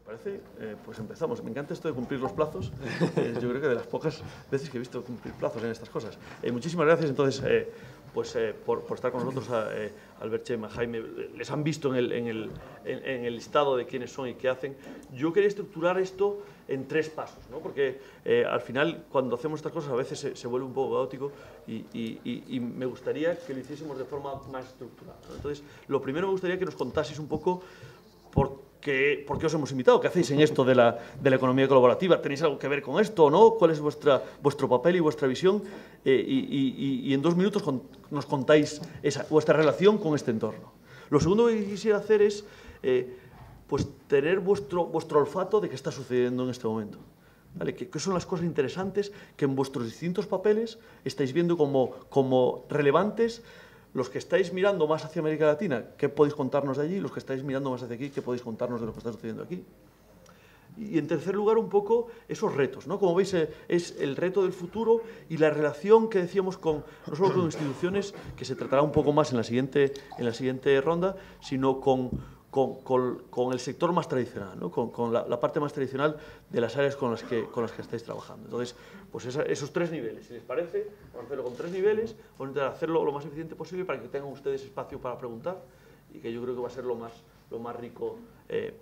Parece, pues empezamos. Me encanta esto de cumplir los plazos. Yo creo que de las pocas veces que he visto cumplir plazos en estas cosas. Muchísimas gracias, entonces, por estar con nosotros, Albert, Chema, Jaime. Les han visto en el listado de quiénes son y qué hacen. Yo quería estructurar esto en 3 pasos, ¿no? Porque al final, cuando hacemos estas cosas, a veces se vuelve un poco caótico y me gustaría que lo hiciésemos de forma más estructurada, ¿no? Entonces, lo primero me gustaría que nos contaseis un poco por qué os hemos invitado, qué hacéis en esto de la economía colaborativa, ¿tenéis algo que ver con esto o no? ¿Cuál es vuestro papel y vuestra visión? Y en 2 minutos nos contáis vuestra relación con este entorno. Lo segundo que quisiera hacer es pues tener vuestro olfato de qué está sucediendo en este momento. ¿Vale? ¿Qué son las cosas interesantes que en vuestros distintos papeles estáis viendo como relevantes? Los que estáis mirando más hacia América Latina, ¿qué podéis contarnos de allí? Los que estáis mirando más hacia aquí, ¿qué podéis contarnos de lo que está sucediendo aquí? Y en tercer lugar, un poco esos retos, ¿no? Como veis, es el reto del futuro y la relación que decíamos no solo con instituciones, que se tratará un poco más en la siguiente ronda, sino con el sector más tradicional, ¿no? con la parte más tradicional de las áreas con las que estáis trabajando. Entonces, pues esos 3 niveles, si les parece, vamos a hacerlo con 3 niveles, vamos a intentar hacerlo lo más eficiente posible para que tengan ustedes espacio para preguntar y que yo creo que va a ser lo más rico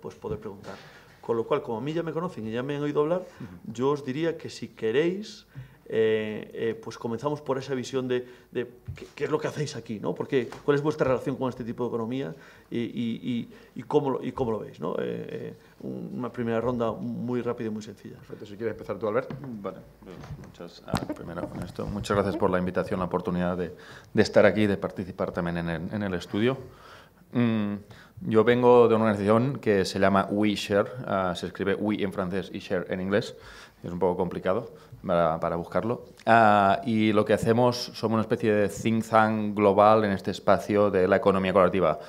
pues poder preguntar. Con lo cual, como a mí ya me conocen y ya me han oído hablar, yo os diría que si queréis, pues comenzamos por esa visión de qué es lo que hacéis aquí, ¿no? Porque, ¿cuál es vuestra relación con este tipo de economía y cómo lo veis, ¿no? Una primera ronda muy rápida y muy sencilla. Perfecto. Si quieres empezar tú, Albert. Vale. Primero con esto. Muchas gracias por la invitación, la oportunidad de estar aquí y de participar también en el estudio. Yo vengo de una organización que se llama WeShare, se escribe We en francés y Share en inglés, es un poco complicado para buscarlo. Y lo que hacemos, somos una especie de think tank global en este espacio de la economía colaborativa.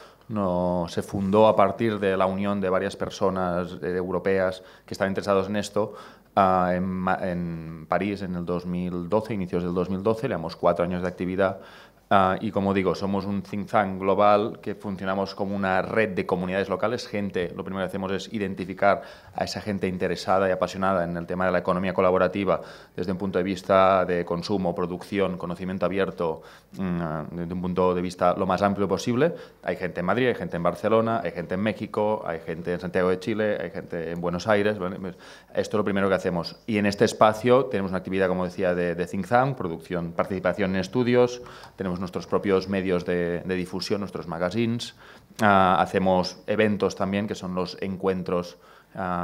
Se fundó a partir de la unión de varias personas europeas que estaban interesados en esto en París en el 2012, inicios del 2012, llevamos 4 años de actividad. Y como digo, somos un think tank global que funcionamos como una red de comunidades locales. Lo primero que hacemos es identificar a esa gente interesada y apasionada en el tema de la economía colaborativa desde un punto de vista de consumo, producción, conocimiento abierto, desde un punto de vista lo más amplio posible. Hay gente en Madrid, hay gente en Barcelona, hay gente en México, hay gente en Santiago de Chile, hay gente en Buenos Aires. Esto es lo primero que hacemos. Y en este espacio tenemos una actividad, como decía, de think tank, producción, participación en estudios, tenemos nuestros propios medios de difusión, nuestros magazines, hacemos eventos también, que son los encuentros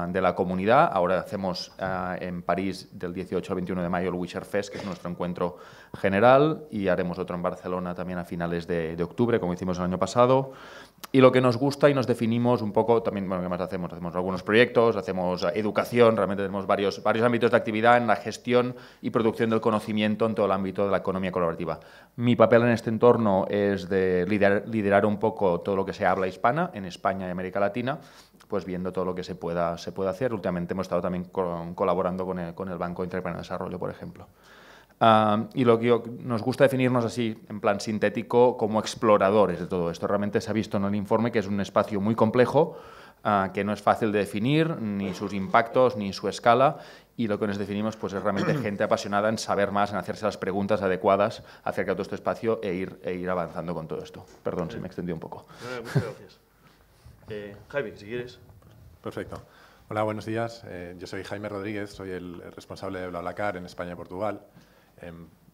de la comunidad. Ahora hacemos en París del 18 al 21 de mayo el WeShare Fest, que es nuestro encuentro general, y haremos otro en Barcelona también a finales de octubre, como hicimos el año pasado. Y lo que nos gusta y nos definimos un poco, también, bueno, ¿qué más hacemos? Hacemos algunos proyectos, hacemos educación, realmente tenemos varios ámbitos de actividad en la gestión y producción del conocimiento en todo el ámbito de la economía colaborativa. Mi papel en este entorno es de liderar un poco todo lo que sea habla hispana en España y América Latina, pues viendo todo lo que se pueda hacer. Últimamente hemos estado también colaborando con el Banco Interamericano de Desarrollo, por ejemplo. Y lo que nos gusta definirnos así, en plan sintético, como exploradores de todo esto. Realmente se ha visto en el informe que es un espacio muy complejo, que no es fácil de definir, ni sus impactos, ni su escala, y lo que nos definimos pues, es realmente gente apasionada en saber más, en hacerse las preguntas adecuadas acerca de todo este espacio e ir avanzando con todo esto. Perdón si me extendí un poco. Muchas gracias. Jaime, si quieres. Perfecto. Hola, buenos días. Yo soy Jaime Rodríguez, soy el responsable de BlaBlaCar en España y Portugal.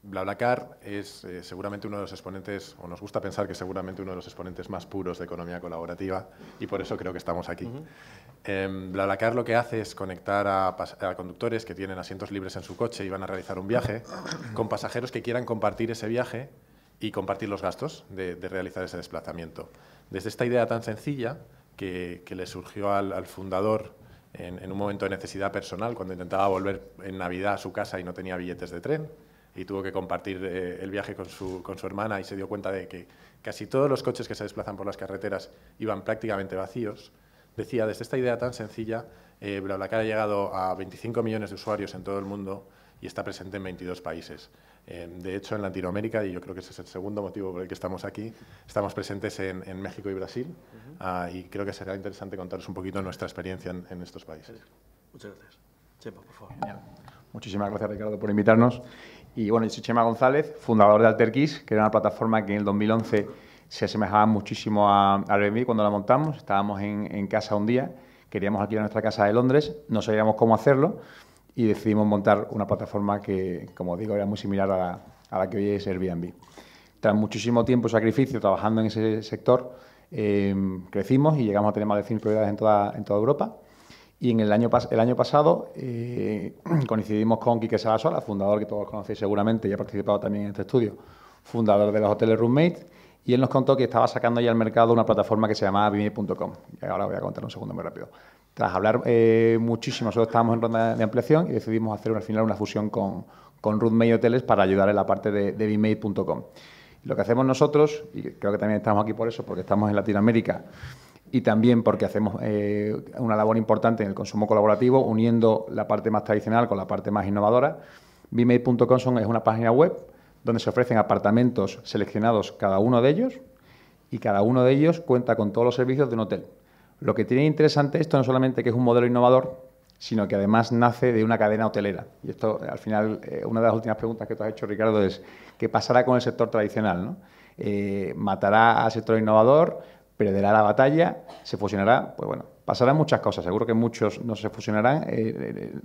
BlaBlaCar es seguramente uno de los exponentes, o nos gusta pensar que seguramente uno de los exponentes más puros de economía colaborativa, y por eso creo que estamos aquí. BlaBlaCar lo que hace es conectar a conductores que tienen asientos libres en su coche y van a realizar un viaje con pasajeros que quieran compartir ese viaje y compartir los gastos de realizar ese desplazamiento. Desde esta idea tan sencilla que le surgió al fundador en un momento de necesidad personal, cuando intentaba volver en Navidad a su casa y no tenía billetes de tren, y tuvo que compartir el viaje con su hermana y se dio cuenta de que casi todos los coches que se desplazan por las carreteras iban prácticamente vacíos. Decía, desde esta idea tan sencilla, BlaBlaCar ha llegado a 25 millones de usuarios en todo el mundo y está presente en 22 países. De hecho, en Latinoamérica, y yo creo que ese es el segundo motivo por el que estamos aquí, estamos presentes en México y Brasil, y creo que será interesante contaros un poquito nuestra experiencia en estos países. Muchas gracias. Chema, por favor. Genial. Muchísimas gracias, Ricardo, por invitarnos. Y bueno, yo soy Chema González, fundador de AlterKeys, que era una plataforma que en el 2011 se asemejaba muchísimo a Airbnb cuando la montamos. Estábamos en casa un día, queríamos alquilar nuestra casa de Londres, no sabíamos cómo hacerlo y decidimos montar una plataforma que, como digo, era muy similar a la que hoy es Airbnb. Tras muchísimo tiempo y sacrificio trabajando en ese sector, crecimos y llegamos a tener más de 100 propiedades en toda Europa. Y en el año pasado coincidimos con Quique Sagasola, fundador que todos conocéis seguramente y ha participado también en este estudio, fundador de los hoteles Roommate, y él nos contó que estaba sacando ya al mercado una plataforma que se llamaba Vimate.com. Y ahora voy a contar un segundo muy rápido. Tras hablar muchísimo, nosotros estábamos en ronda de ampliación y decidimos hacer al final una fusión con Roommate Hoteles para ayudar en la parte de Vimate.com. Lo que hacemos nosotros, y creo que también estamos aquí por eso, porque estamos en Latinoamérica, y también porque hacemos una labor importante en el consumo colaborativo, uniendo la parte más tradicional con la parte más innovadora. Vimate.com es una página web donde se ofrecen apartamentos seleccionados cada uno de ellos y cada uno de ellos cuenta con todos los servicios de un hotel. Lo que tiene interesante esto no solamente que es un modelo innovador, sino que además nace de una cadena hotelera. Y esto, al final, una de las últimas preguntas que tú has hecho, Ricardo, es ¿qué pasará con el sector tradicional, ¿no? ¿Matará al sector innovador? ¿Perderá la batalla? ¿Se fusionará? Pues bueno, pasarán muchas cosas. Seguro que muchos no se fusionarán,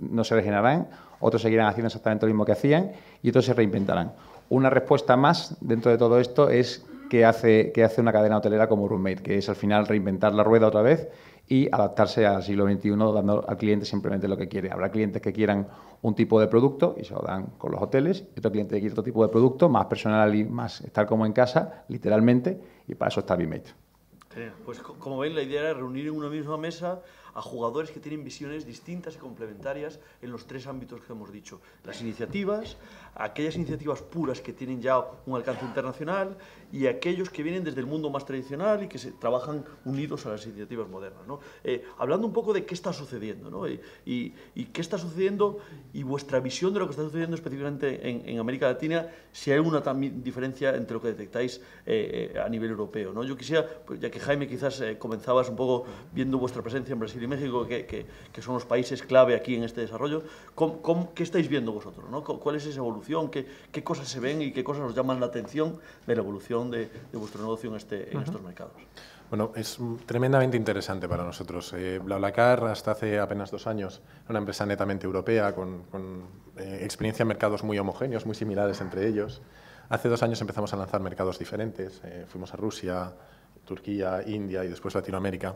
no se regenerarán, otros seguirán haciendo exactamente lo mismo que hacían y otros se reinventarán. Una respuesta más dentro de todo esto es que hace una cadena hotelera como Roommate, que es al final reinventar la rueda otra vez y adaptarse al siglo XXI dando al cliente simplemente lo que quiere. Habrá clientes que quieran un tipo de producto y se lo dan con los hoteles, y otro cliente que quiere otro tipo de producto, más personal y más estar como en casa, literalmente, y para eso está Vimate. Pues como ven, la idea era reunir en una misma mesa a jugadores que tienen visiones distintas y complementarias en los tres ámbitos que hemos dicho. Las iniciativas, aquellas iniciativas puras que tienen ya un alcance internacional y aquellos que vienen desde el mundo más tradicional y que se trabajan unidos a las iniciativas modernas, ¿no? Hablando un poco de qué está sucediendo, ¿no? y qué está sucediendo y vuestra visión de lo que está sucediendo específicamente en América Latina, si hay alguna también diferencia entre lo que detectáis a nivel europeo, ¿no? Yo quisiera, pues, ya que Jaime quizás comenzabas un poco viendo vuestra presencia en Brasil y México, que son los países clave aquí en este desarrollo, ¿qué estáis viendo vosotros, ¿no? ¿Cuál es esa evolución? ¿Qué cosas se ven y qué cosas os llaman la atención de la evolución de vuestro negocio en estos mercados? Bueno, es tremendamente interesante para nosotros. BlaBlaCar, hasta hace apenas 2 años, era una empresa netamente europea con experiencia en mercados muy homogéneos, muy similares entre ellos. Hace 2 años empezamos a lanzar mercados diferentes. Fuimos a Rusia, Turquía, India y después Latinoamérica.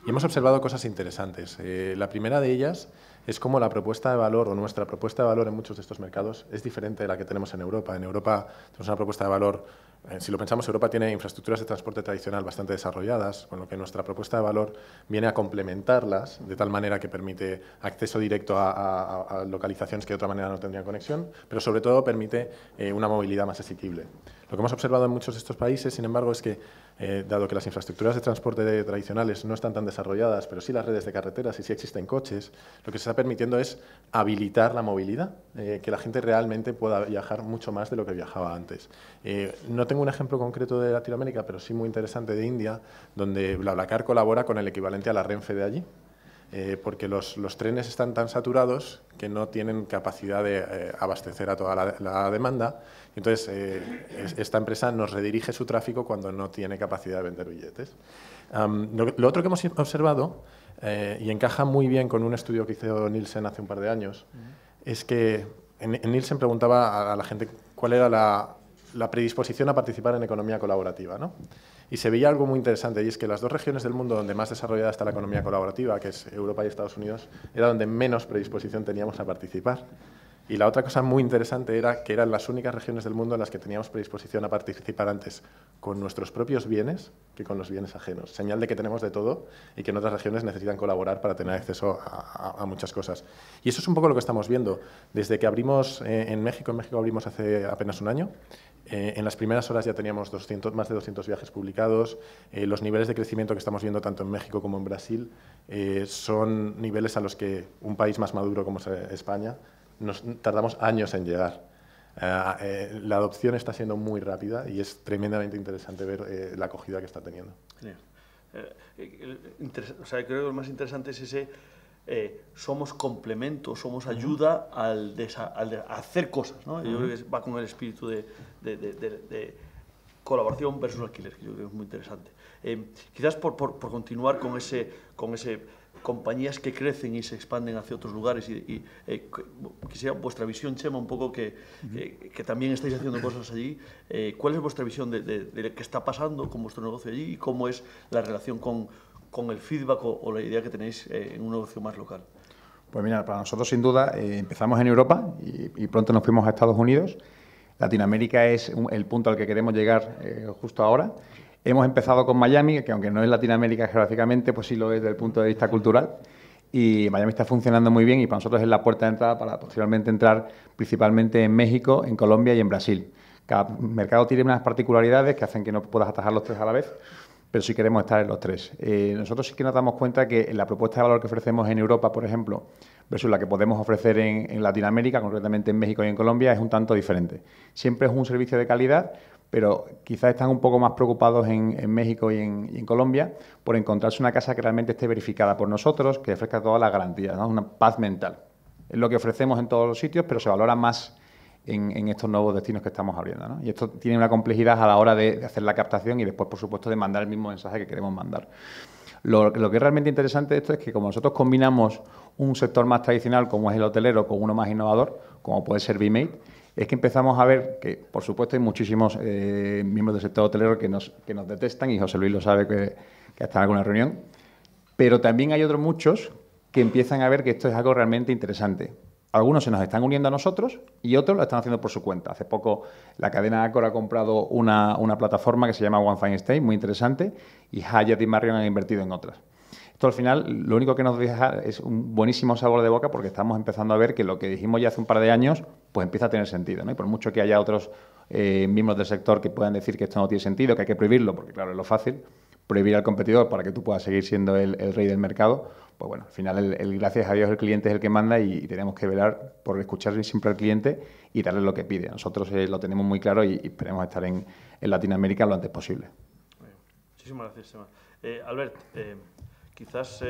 Y hemos observado cosas interesantes. La primera de ellas es cómo la propuesta de valor o nuestra propuesta de valor en muchos de estos mercados es diferente de la que tenemos en Europa. En Europa tenemos una propuesta de valor, si lo pensamos, Europa tiene infraestructuras de transporte tradicional bastante desarrolladas, con lo que nuestra propuesta de valor viene a complementarlas de tal manera que permite acceso directo a localizaciones que de otra manera no tendrían conexión, pero sobre todo permite una movilidad más asequible. Lo que hemos observado en muchos de estos países, sin embargo, es que, dado que las infraestructuras de transporte tradicionales no están tan desarrolladas, pero sí las redes de carreteras y sí existen coches, lo que se está permitiendo es habilitar la movilidad, que la gente realmente pueda viajar mucho más de lo que viajaba antes. No tengo un ejemplo concreto de Latinoamérica, pero sí muy interesante de India, donde BlaBlaCar colabora con el equivalente a la Renfe de allí. Porque los trenes están tan saturados que no tienen capacidad de abastecer a toda la demanda. Entonces, esta empresa nos redirige su tráfico cuando no tiene capacidad de vender billetes. Lo otro que hemos observado, y encaja muy bien con un estudio que hizo Nielsen hace un par de años, es que en Nielsen preguntaba a la gente cuál era la predisposición a participar en economía colaborativa, ¿no? Y se veía algo muy interesante, y es que las 2 regiones del mundo donde más desarrollada está la economía colaborativa, que es Europa y Estados Unidos, era donde menos predisposición teníamos a participar. Y la otra cosa muy interesante era que eran las únicas regiones del mundo en las que teníamos predisposición a participar antes con nuestros propios bienes que con los bienes ajenos. Señal de que tenemos de todo y que en otras regiones necesitan colaborar para tener acceso a muchas cosas. Y eso es un poco lo que estamos viendo. Desde que abrimos en México abrimos hace apenas un año. En las primeras horas ya teníamos más de 200 viajes publicados. Los niveles de crecimiento que estamos viendo tanto en México como en Brasil son niveles a los que un país más maduro como es España nos tardamos años en llegar. La adopción está siendo muy rápida y es tremendamente interesante ver la acogida que está teniendo. Genial. O sea, creo que lo más interesante es ese somos complemento, somos ayuda al hacer cosas, ¿no? Yo creo que va con el espíritu de colaboración versus alquiler, que yo creo que es muy interesante. Quizás por continuar con ese compañías que crecen y se expanden hacia otros lugares y quisiera vuestra visión, Chema, un poco que también estáis haciendo cosas allí. ¿Cuál es vuestra visión de lo que está pasando con vuestro negocio allí y cómo es la relación con el feedback o la idea que tenéis en un negocio más local? Pues mira, para nosotros sin duda empezamos en Europa y pronto nos fuimos a Estados Unidos. Latinoamérica es el punto al que queremos llegar justo ahora. Hemos empezado con Miami, que aunque no es Latinoamérica geográficamente, pues sí lo es desde el punto de vista cultural. Y Miami está funcionando muy bien y para nosotros es la puerta de entrada para posteriormente entrar principalmente en México, en Colombia y en Brasil. Cada mercado tiene unas particularidades que hacen que no puedas atajar los tres a la vez, pero sí queremos estar en los tres. Nosotros sí que nos damos cuenta que en la propuesta de valor que ofrecemos en Europa, por ejemplo, versus la que podemos ofrecer en Latinoamérica, concretamente en México y en Colombia, es un tanto diferente. Siempre es un servicio de calidad, pero quizás están un poco más preocupados en México y en Colombia por encontrarse una casa que realmente esté verificada por nosotros, que ofrezca todas las garantías, ¿no? Una paz mental. Es lo que ofrecemos en todos los sitios, pero se valora más en estos nuevos destinos que estamos abriendo, ¿no? Y esto tiene una complejidad a la hora de hacer la captación y después, por supuesto, de mandar el mismo mensaje que queremos mandar. Lo que es realmente interesante de esto es que como nosotros combinamos un sector más tradicional, como es el hotelero, con uno más innovador, como puede ser BMate, es que empezamos a ver que, por supuesto, hay muchísimos miembros del sector hotelero que nos detestan, y José Luis lo sabe que está en alguna reunión, pero también hay otros muchos que empiezan a ver que esto es algo realmente interesante. Algunos se nos están uniendo a nosotros y otros lo están haciendo por su cuenta. Hace poco la cadena Accor ha comprado una plataforma que se llama One Fine Stay, muy interesante, y Hyatt y Marriott han invertido en otras. Esto al final lo único que nos deja es un buenísimo sabor de boca porque estamos empezando a ver que lo que dijimos ya hace un par de años pues empieza a tener sentido, ¿no? Y por mucho que haya otros miembros del sector que puedan decir que esto no tiene sentido, que hay que prohibirlo, porque claro, es lo fácil, prohibir al competidor para que tú puedas seguir siendo el rey del mercado, pues bueno, al final gracias a Dios el cliente es el que manda y tenemos que velar por escuchar siempre al cliente y darle lo que pide. Nosotros lo tenemos muy claro y esperemos estar en Latinoamérica lo antes posible. Muchísimas gracias, Chema. Albert, quizás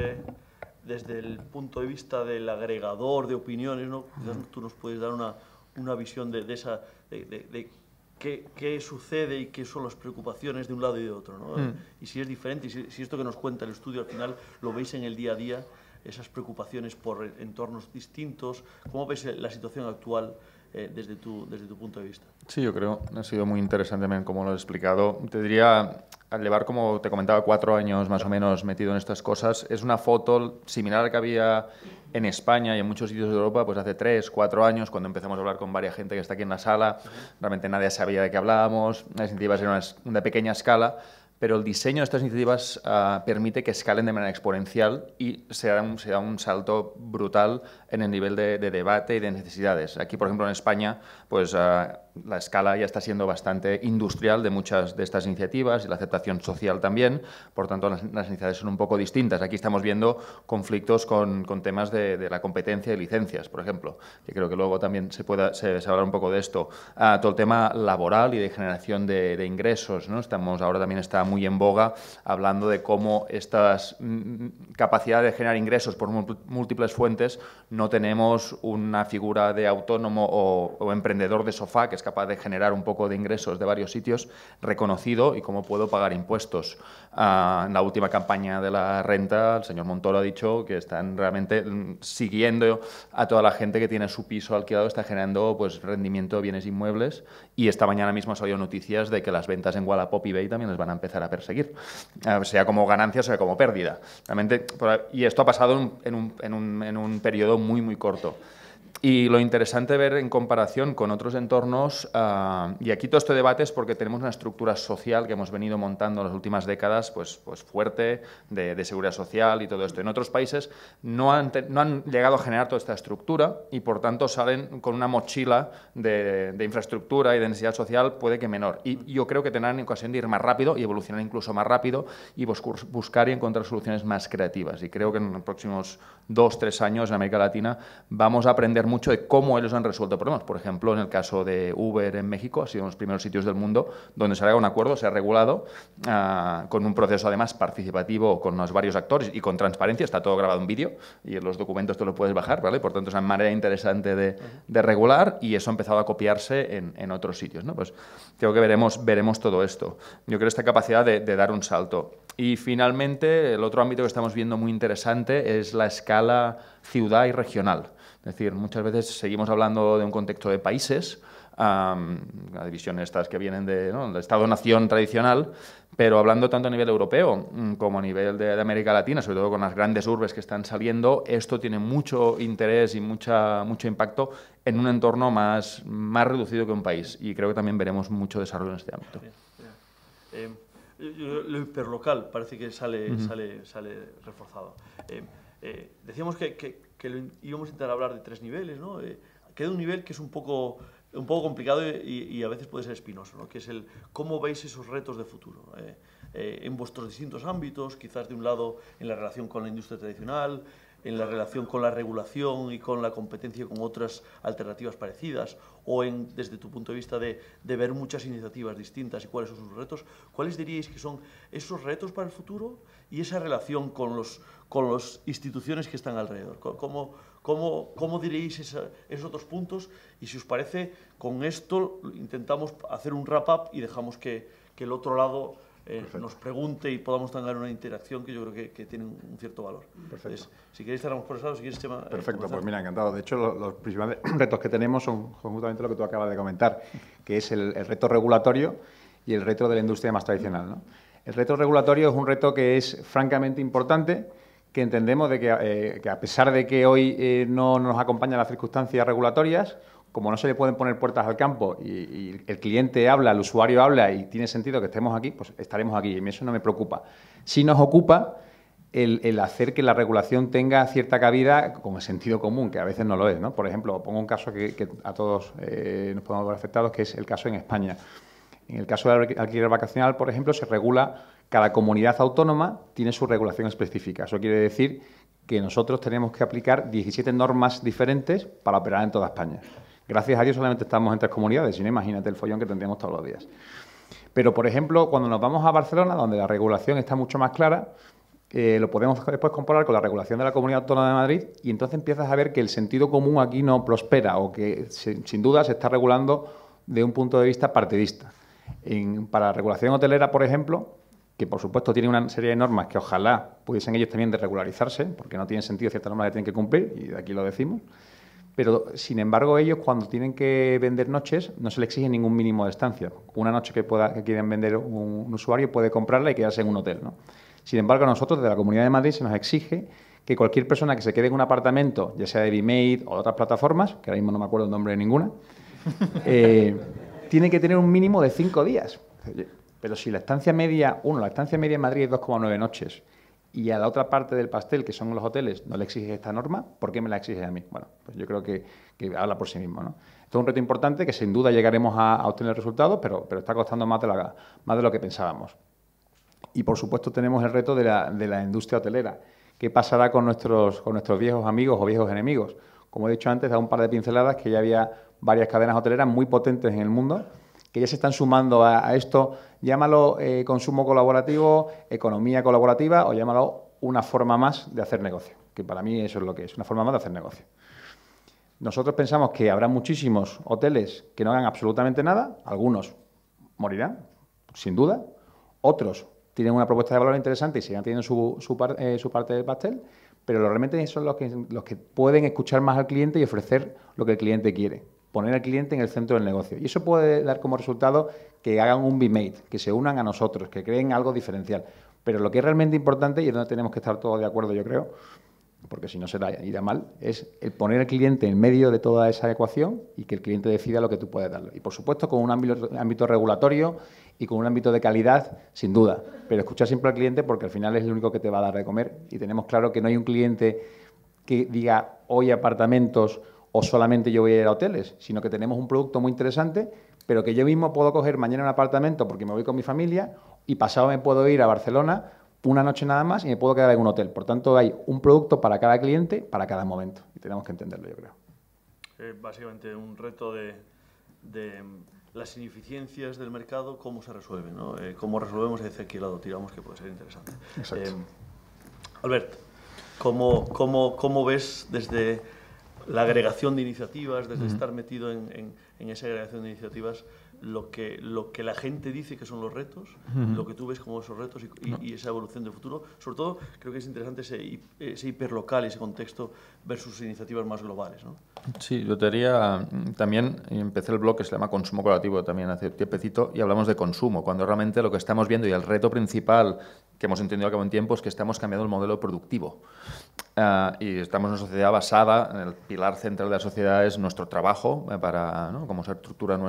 desde el punto de vista del agregador de opiniones, ¿no? Quizás tú nos puedes dar una visión de qué sucede y qué son las preocupaciones de un lado y de otro, ¿no? Y si es diferente, y si esto que nos cuenta el estudio al final lo veis en el día a día, esas preocupaciones por entornos distintos. ¿Cómo ves la situación actual desde tu punto de vista? Sí, yo creo que ha sido muy interesante también como lo he explicado. Te diría, al llevar, como te comentaba, 4 años más o menos metido en estas cosas, es una foto similar a la que había en España y en muchos sitios de Europa, pues hace 3, 4 años, cuando empezamos a hablar con varias gente que está aquí en la sala. Realmente nadie sabía de qué hablábamos, las iniciativas eran una pequeña escala, pero el diseño de estas iniciativas permite que escalen de manera exponencial y se da un salto brutal en el nivel de debate y de necesidades. Aquí, por ejemplo, en España, pues la escala ya está siendo bastante industrial de muchas de estas iniciativas y la aceptación social también, por tanto las necesidades son un poco distintas. Aquí estamos viendo conflictos con temas de la competencia y licencias, por ejemplo, que creo que luego también se habla un poco de esto. Todo el tema laboral y de generación de ingresos, ¿no? Ahora también está muy en boga hablando de cómo estas capacidades de generar ingresos por múltiples fuentes, no tenemos una figura de autónomo o emprendedor de sofá que es capaz de generar un poco de ingresos de varios sitios reconocido y cómo puedo pagar impuestos. En la última campaña de la renta, el señor Montoro ha dicho que están realmente siguiendo a toda la gente que tiene su piso alquilado, está generando pues rendimiento de bienes inmuebles, y esta mañana mismo ha salido noticias de que las ventas en Wallapop y eBay también les van a empezar a perseguir, sea como ganancia, sea como pérdida. Realmente, y esto ha pasado en un periodo muy, muy corto. Y lo interesante ver en comparación con otros entornos, y aquí todo este debate es porque tenemos una estructura social que hemos venido montando en las últimas décadas pues fuerte, de seguridad social y todo esto. En otros países no han llegado a generar toda esta estructura y por tanto salen con una mochila de infraestructura y de necesidad social puede que menor. Y yo creo que tendrán ocasión de ir más rápido y evolucionar incluso más rápido y buscar y encontrar soluciones más creativas. Y creo que en los próximos 2, 3 años en América Latina vamos a aprender aprender mucho de cómo ellos han resuelto problemas. Por ejemplo, en el caso de Uber en México, ha sido uno de los primeros sitios del mundo donde se ha llegado a un acuerdo, se ha regulado con un proceso además participativo con los varios actores y con transparencia. Está todo grabado en vídeo y en los documentos te lo puedes bajar, ¿vale? Por tanto, es una manera interesante de regular y eso ha empezado a copiarse en otros sitios, ¿no? Pues creo que veremos todo esto. Yo creo esta capacidad de dar un salto. Y finalmente, el otro ámbito que estamos viendo muy interesante es la escala ciudad y regional. Es decir, muchas veces seguimos hablando de un contexto de países, la división estas que vienen del Estado-nación tradicional, pero hablando tanto a nivel europeo como a nivel de América Latina, sobre todo con las grandes urbes que están saliendo, esto tiene mucho interés y mucho impacto en un entorno más reducido que un país. Y creo que también veremos mucho desarrollo en este ámbito. Lo hiperlocal parece que sale reforzado. Decíamos que íbamos a intentar hablar de 3 niveles, ¿no? Queda un nivel que es un poco complicado y a veces puede ser espinoso, ¿no? Que es el cómo veis esos retos de futuro, en vuestros distintos ámbitos, quizás de un lado en la relación con la industria tradicional, en la relación con la regulación y con la competencia con otras alternativas parecidas, o desde tu punto de vista de ver muchas iniciativas distintas y cuáles son sus retos. ¿Cuáles diríais que son esos retos para el futuro y esa relación con las instituciones que están alrededor? ¿Cómo diríais esos otros puntos? Y si os parece, con esto intentamos hacer un wrap-up y dejamos que el otro lado nos pregunte y podamos tener una interacción que yo creo que tiene un cierto valor. Perfecto. Entonces, si queréis cerramos por ese lado, si quieres, Chema. Perfecto, pues mira, encantado. De hecho, los principales retos que tenemos son justamente lo que tú acabas de comentar, que es el reto regulatorio y el reto de la industria más tradicional, ¿no? El reto regulatorio es un reto que es francamente importante, que entendemos de que a pesar de que hoy no nos acompañan las circunstancias regulatorias, como no se le pueden poner puertas al campo y el cliente habla, el usuario habla y tiene sentido que estemos aquí, pues estaremos aquí y eso no me preocupa. Sí nos ocupa el hacer que la regulación tenga cierta cabida con el sentido común, que a veces no lo es, ¿no? Por ejemplo, pongo un caso que a todos nos podemos ver afectados, que es el caso en España. En el caso del alquiler vacacional, por ejemplo, se regula, cada comunidad autónoma tiene su regulación específica. Eso quiere decir que nosotros tenemos que aplicar 17 normas diferentes para operar en toda España. Gracias a Dios solamente estamos en 3 comunidades, si no, imagínate el follón que tendríamos todos los días. Pero, por ejemplo, cuando nos vamos a Barcelona, donde la regulación está mucho más clara, lo podemos después comparar con la regulación de la Comunidad Autónoma de Madrid y entonces empiezas a ver que el sentido común aquí no prospera o que, sin duda, se está regulando de un punto de vista partidista. Para la regulación hotelera, por ejemplo, que por supuesto tiene una serie de normas que ojalá pudiesen ellos también de regularizarse, porque no tiene sentido ciertas normas que tienen que cumplir, y de aquí lo decimos. Pero, sin embargo, ellos cuando tienen que vender noches no se les exige ningún mínimo de estancia. Una noche que quieren vender un usuario puede comprarla y quedarse en un hotel, ¿no? Sin embargo, a nosotros, desde la Comunidad de Madrid, se nos exige que cualquier persona que se quede en un apartamento, ya sea de Bmade o de otras plataformas, que ahora mismo no me acuerdo el nombre de ninguna, tiene que tener un mínimo de 5 días. Pero si la estancia media en Madrid es 2,9 noches y a la otra parte del pastel, que son los hoteles, no le exiges esta norma, ¿por qué me la exiges a mí? Bueno, pues yo creo que habla por sí mismo, ¿no? Esto es un reto importante que sin duda llegaremos a obtener resultados, pero está costando más de lo que pensábamos. Y, por supuesto, tenemos el reto de la industria hotelera. ¿Qué pasará con nuestros viejos amigos o viejos enemigos? Como he dicho antes, da un par de pinceladas que ya había varias cadenas hoteleras muy potentes en el mundo que ya se están sumando a esto, llámalo consumo colaborativo, economía colaborativa o llámalo una forma más de hacer negocio, que para mí eso es lo que es, una forma más de hacer negocio. Nosotros pensamos que habrá muchísimos hoteles que no hagan absolutamente nada, algunos morirán, sin duda, otros tienen una propuesta de valor interesante y seguirán teniendo su parte del pastel, pero realmente son los que pueden escuchar más al cliente y ofrecer lo que el cliente quiere. Poner al cliente en el centro del negocio. Y eso puede dar como resultado que hagan un Bmade, que se unan a nosotros, que creen algo diferencial. Pero lo que es realmente importante, y es donde tenemos que estar todos de acuerdo, yo creo, porque si no irá mal, es el poner al cliente en medio de toda esa ecuación y que el cliente decida lo que tú puedes darle. Y, por supuesto, con un ámbito regulatorio y con un ámbito de calidad, sin duda. Pero escuchar siempre al cliente porque al final es el único que te va a dar de comer. Y tenemos claro que no hay un cliente que diga hoy apartamentos o solamente yo voy a ir a hoteles, sino que tenemos un producto muy interesante, pero que yo mismo puedo coger mañana un apartamento porque me voy con mi familia y pasado me puedo ir a Barcelona una noche nada más y me puedo quedar en un hotel. Por tanto, hay un producto para cada cliente, para cada momento. Y tenemos que entenderlo, yo creo. básicamente un reto de las ineficiencias del mercado, cómo se resuelven, ¿no? Cómo resolvemos y hacia qué lado tiramos, que puede ser interesante. Exacto. Albert, ¿cómo ves desde la agregación de iniciativas, desde estar metido en esa agregación de iniciativas, lo que la gente dice que son los retos, lo que tú ves como esos retos y esa evolución del futuro? Sobre todo, creo que es interesante ese hiperlocal, ese contexto versus iniciativas más globales, ¿no? Sí, yo te diría, también empecé el blog que se llama Consumo Colaborativo también hace tiempecito y hablamos de consumo, cuando realmente lo que estamos viendo y el reto principal que hemos entendido al cabo en tiempo es que estamos cambiando el modelo productivo. Y estamos en una sociedad basada en el pilar central de la sociedad es nuestro trabajo, ¿no? Cómo se estructura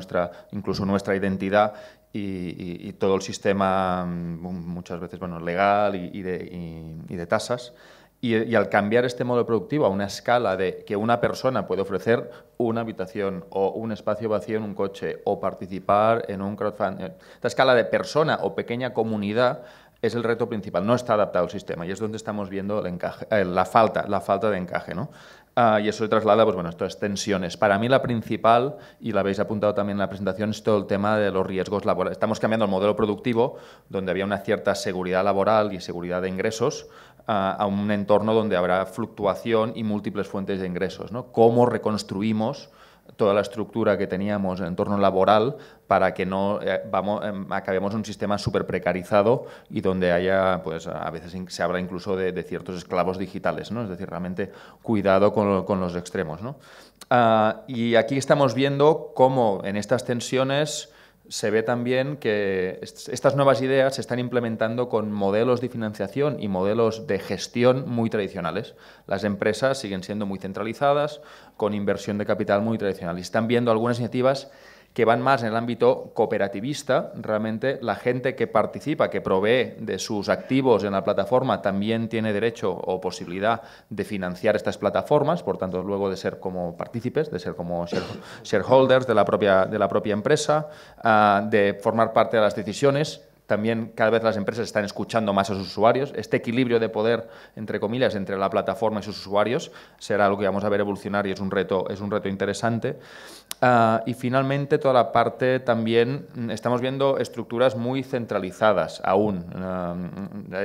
incluso nuestra identidad y todo el sistema muchas veces legal y de tasas. Y al cambiar este modelo productivo a una escala de que una persona puede ofrecer una habitación o un espacio vacío en un coche o participar en un crowdfunding, esta escala de persona o pequeña comunidad es el reto principal. No está adaptado al sistema y es donde estamos viendo el encaje, la falta de encaje, ¿no? Y eso se traslada a estas tensiones. Para mí la principal, y la habéis apuntado también en la presentación, es todo el tema de los riesgos laborales. Estamos cambiando el modelo productivo, donde había una cierta seguridad laboral y seguridad de ingresos, a un entorno donde habrá fluctuación y múltiples fuentes de ingresos, ¿no? ¿Cómo reconstruimos toda la estructura que teníamos en entorno laboral para que no acabemos en un sistema súper precarizado y donde haya, pues a veces se habla incluso de ciertos esclavos digitales, ¿no? Es decir, realmente cuidado con los extremos, ¿no? Y aquí estamos viendo cómo en estas tensiones se ve también que estas nuevas ideas se están implementando con modelos de financiación y modelos de gestión muy tradicionales. Las empresas siguen siendo muy centralizadas, con inversión de capital muy tradicional. Y están viendo algunas iniciativas que van más en el ámbito cooperativista. Realmente la gente que participa, que provee de sus activos en la plataforma, también tiene derecho o posibilidad de financiar estas plataformas, por tanto, luego de ser como partícipes, de ser como shareholders de la propia empresa, de formar parte de las decisiones. También cada vez las empresas están escuchando más a sus usuarios. Este equilibrio de poder, entre comillas, entre la plataforma y sus usuarios será algo que vamos a ver evolucionar y es un reto interesante. Y finalmente, toda la parte también, estamos viendo estructuras muy centralizadas aún.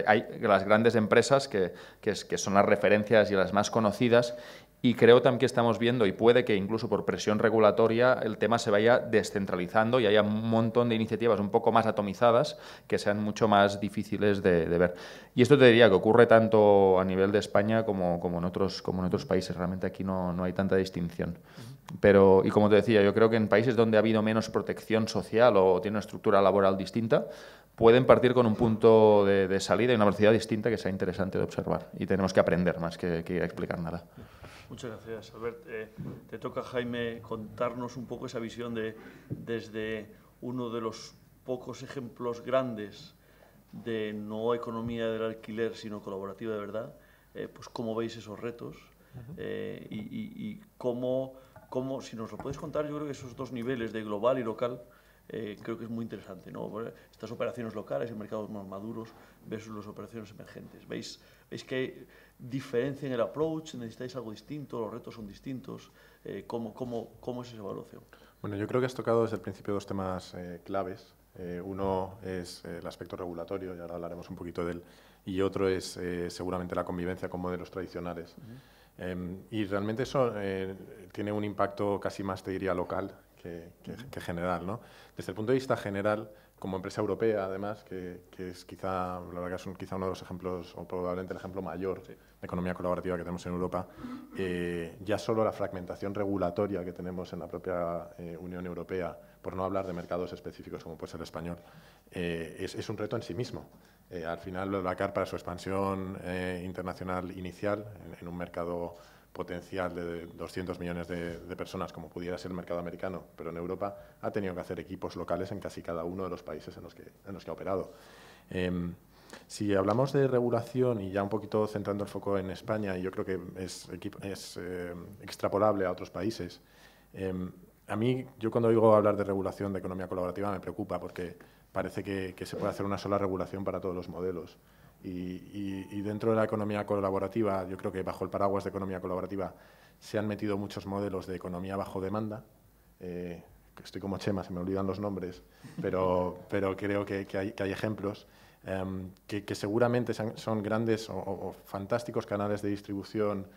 Hay las grandes empresas que son las referencias y las más conocidas. Y creo también que estamos viendo, y puede que incluso por presión regulatoria, el tema se vaya descentralizando y haya un montón de iniciativas un poco más atomizadas que sean mucho más difíciles de ver. Y esto te diría que ocurre tanto a nivel de España como en otros países. Realmente aquí no hay tanta distinción. Pero, y como te decía, yo creo que en países donde ha habido menos protección social o tiene una estructura laboral distinta, pueden partir con un punto de salida y una velocidad distinta que sea interesante de observar. Y tenemos que aprender más que ir a explicar nada. Muchas gracias, Albert. Te toca, Jaime, contarnos un poco esa visión desde uno de los pocos ejemplos grandes de no economía del alquiler, sino colaborativa de verdad, pues cómo veis esos retos y cómo, si nos lo puedes contar, yo creo que esos dos niveles de global y local, creo que es muy interesante, ¿no? Estas operaciones locales en mercados más maduros versus las operaciones emergentes. ¿Veis que hay diferencia en el approach? ¿Necesitáis algo distinto? ¿Los retos son distintos? ¿Cómo es esa evaluación? Bueno, yo creo que has tocado desde el principio dos temas claves. Uno es el aspecto regulatorio, y ahora hablaremos un poquito de él, y otro es seguramente la convivencia con modelos tradicionales. Y realmente eso tiene un impacto casi más, te diría, local que general, ¿no? Desde el punto de vista general, como empresa europea, además, que es quizá uno de los ejemplos, o probablemente el ejemplo mayor de economía colaborativa que tenemos en Europa, ya solo la fragmentación regulatoria que tenemos en la propia Unión Europea, por no hablar de mercados específicos como puede ser el español, es un reto en sí mismo. Al final, BlaBlaCar, para su expansión internacional inicial, en un mercado potencial de 200 millones de personas, como pudiera ser el mercado americano, pero en Europa ha tenido que hacer equipos locales en casi cada uno de los países en los que ha operado. Si hablamos de regulación y ya un poquito centrando el foco en España, y yo creo que es extrapolable a otros países, a mí, yo cuando oigo hablar de regulación de economía colaborativa me preocupa porque parece que se puede hacer una sola regulación para todos los modelos. Y dentro de la economía colaborativa, yo creo que bajo el paraguas de economía colaborativa se han metido muchos modelos de economía bajo demanda. Estoy como Chema, se me olvidan los nombres, pero creo que hay ejemplos que seguramente son grandes o fantásticos canales de distribución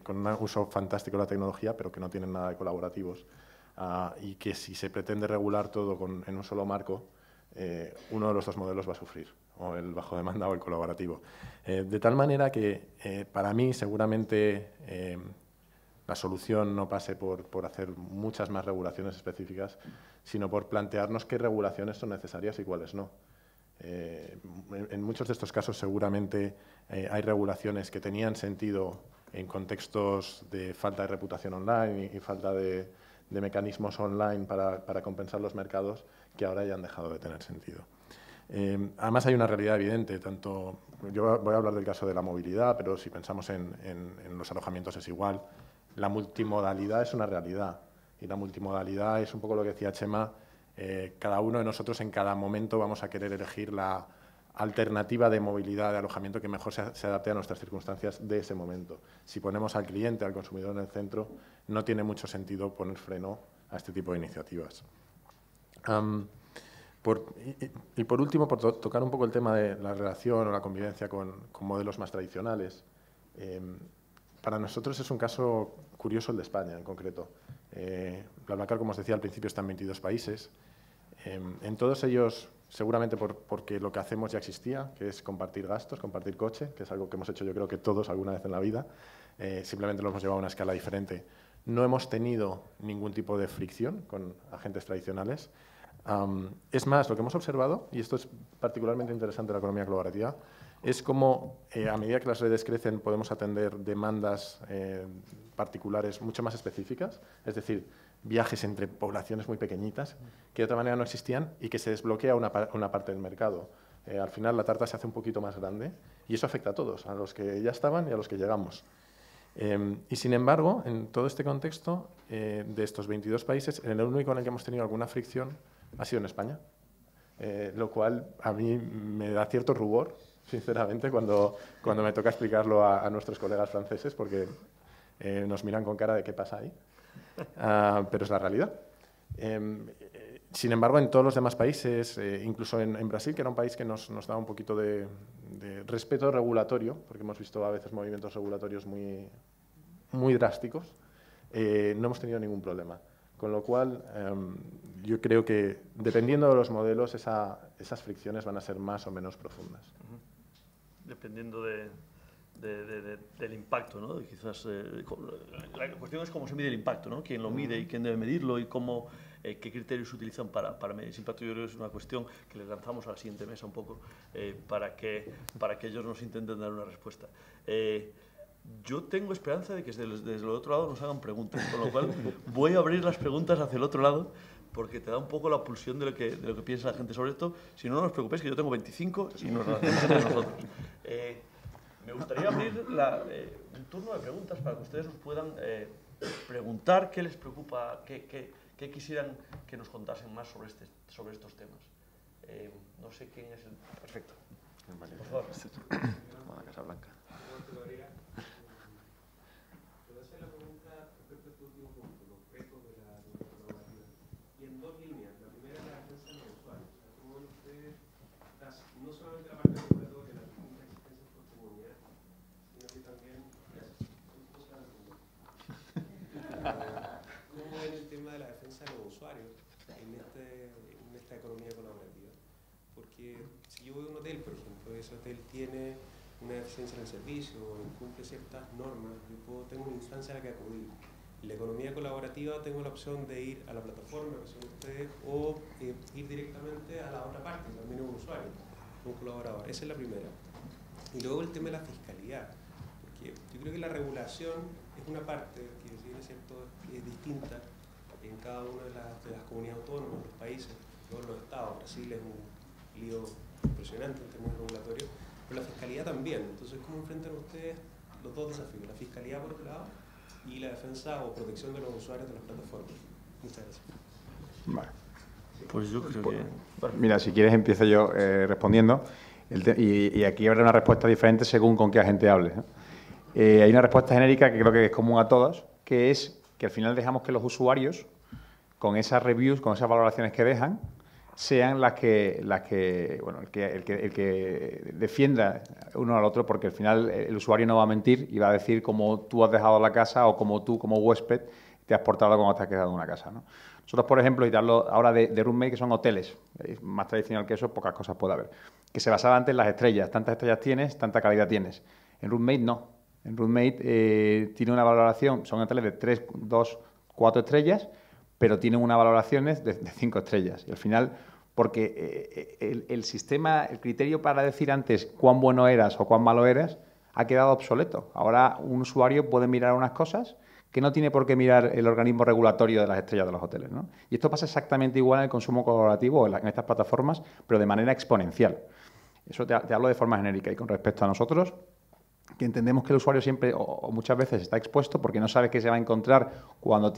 con un uso fantástico de la tecnología, pero que no tienen nada de colaborativos. Y que si se pretende regular todo en un solo marco, uno de los dos modelos va a sufrir, o el bajo demanda o el colaborativo. De tal manera que para mí seguramente la solución no pase por hacer muchas más regulaciones específicas, sino por plantearnos qué regulaciones son necesarias y cuáles no. En muchos de estos casos seguramente hay regulaciones que tenían sentido en contextos de falta de reputación online y falta de mecanismos online para compensar los mercados que ahora ya han dejado de tener sentido. Además hay una realidad evidente, yo voy a hablar del caso de la movilidad, pero si pensamos en los alojamientos es igual. La multimodalidad es una realidad y la multimodalidad es un poco lo que decía Chema. Cada uno de nosotros en cada momento vamos a querer elegir la alternativa de movilidad, de alojamiento que mejor se adapte a nuestras circunstancias de ese momento. Si ponemos al cliente, al consumidor en el centro, no tiene mucho sentido poner freno a este tipo de iniciativas. Por último, por tocar un poco el tema de la relación o la convivencia con modelos más tradicionales, para nosotros es un caso curioso el de España en concreto. BlaBlaCar, como os decía al principio, está en 22 países. En todos ellos, seguramente porque lo que hacemos ya existía, que es compartir gastos, compartir coche, que es algo que hemos hecho yo creo que todos alguna vez en la vida, simplemente lo hemos llevado a una escala diferente. No hemos tenido ningún tipo de fricción con agentes tradicionales. Es más, lo que hemos observado, y esto es particularmente interesante en la economía colaborativa, es cómo a medida que las redes crecen podemos atender demandas particulares mucho más específicas, es decir, viajes entre poblaciones muy pequeñitas que de otra manera no existían y que se desbloquea una parte del mercado. Al final la tarta se hace un poquito más grande y eso afecta a todos, a los que ya estaban y a los que llegamos. Y sin embargo, en todo este contexto, de estos 22 países, el único en el que hemos tenido alguna fricción ha sido en España, lo cual a mí me da cierto rubor, sinceramente, cuando me toca explicarlo a nuestros colegas franceses, porque nos miran con cara de qué pasa ahí, pero es la realidad. Sin embargo, en todos los demás países, incluso en Brasil, que era un país que nos daba un poquito de respeto regulatorio, porque hemos visto a veces movimientos regulatorios muy drásticos, no hemos tenido ningún problema. Con lo cual, yo creo que, dependiendo de los modelos, esas fricciones van a ser más o menos profundas. Dependiendo del impacto, ¿no? Quizás la cuestión es cómo se mide el impacto, ¿no? Quién lo mide y quién debe medirlo y qué criterios se utilizan para medir ese impacto. Yo creo que es una cuestión que les lanzamos a la siguiente mesa un poco para que ellos nos intenten dar una respuesta. Yo tengo esperanza de que desde el otro lado nos hagan preguntas, con lo cual voy a abrir las preguntas hacia el otro lado porque te da un poco la pulsión de lo que piensa la gente sobre esto. Si no, no os preocupéis, que yo tengo 25 y nos lo hacemos entre nosotros. Me gustaría abrir un turno de preguntas para que ustedes nos puedan preguntar qué les preocupa, qué quisieran que nos contasen más sobre estos temas. No sé quién es el... Perfecto. Por favor. La Casa Blanca. No solamente la parte regulatoria, las distintas exigencias por comunidad, sino que también ¿cómo ven el tema de la defensa de los usuarios en esta economía colaborativa? Porque si yo voy a un hotel, por ejemplo, ese hotel tiene una deficiencia en el servicio o incumple ciertas normas, yo tengo una instancia a la que acudir. En la economía colaborativa tengo la opción de ir a la plataforma que son ustedes o ir directamente a la otra parte, también un usuario, un colaborador. Esa es la primera. Y luego el tema de la fiscalidad, porque yo creo que la regulación es una parte que, si bien es cierto, es distinta en cada una de las comunidades autónomas, los países, todos los estados. Brasil es un lío impresionante en términos regulatorios, pero la fiscalidad también. Entonces, ¿cómo enfrentan ustedes los dos desafíos? La fiscalidad por un lado y la defensa o protección de los usuarios de las plataformas. Muchas gracias. Vale. Pues yo creo que... Mira, si quieres empiezo yo respondiendo y aquí habrá una respuesta diferente según con qué agente hables, ¿no? Hay una respuesta genérica que creo que es común a todos, que es que al final dejamos que los usuarios, con esas reviews, con esas valoraciones que dejan, sean las que bueno, el que defienda uno al otro, porque al final el usuario no va a mentir y va a decir cómo tú has dejado la casa o cómo tú, como huésped, te has portado cuando te has quedado en una casa, ¿no? Nosotros, por ejemplo, y hablo ahora de Roommate, que son hoteles, más tradicional que eso, pocas cosas puede haber, que se basaba antes en las estrellas, tantas estrellas tienes, tanta calidad tienes. En Roommate no. En Roommate tiene una valoración, son hoteles de 3, 2, 4 estrellas, pero tienen unas valoraciones de 5 estrellas. Y al final, porque el sistema, el criterio para decir antes cuán bueno eras o cuán malo eras, ha quedado obsoleto. Ahora un usuario puede mirar unas cosas que no tiene por qué mirar el organismo regulatorio de las estrellas de los hoteles, ¿no? Y esto pasa exactamente igual en el consumo colaborativo en estas plataformas, pero de manera exponencial. Eso te hablo de forma genérica. Y con respecto a nosotros, que entendemos que el usuario siempre o muchas veces está expuesto porque no sabe qué se va a encontrar cuando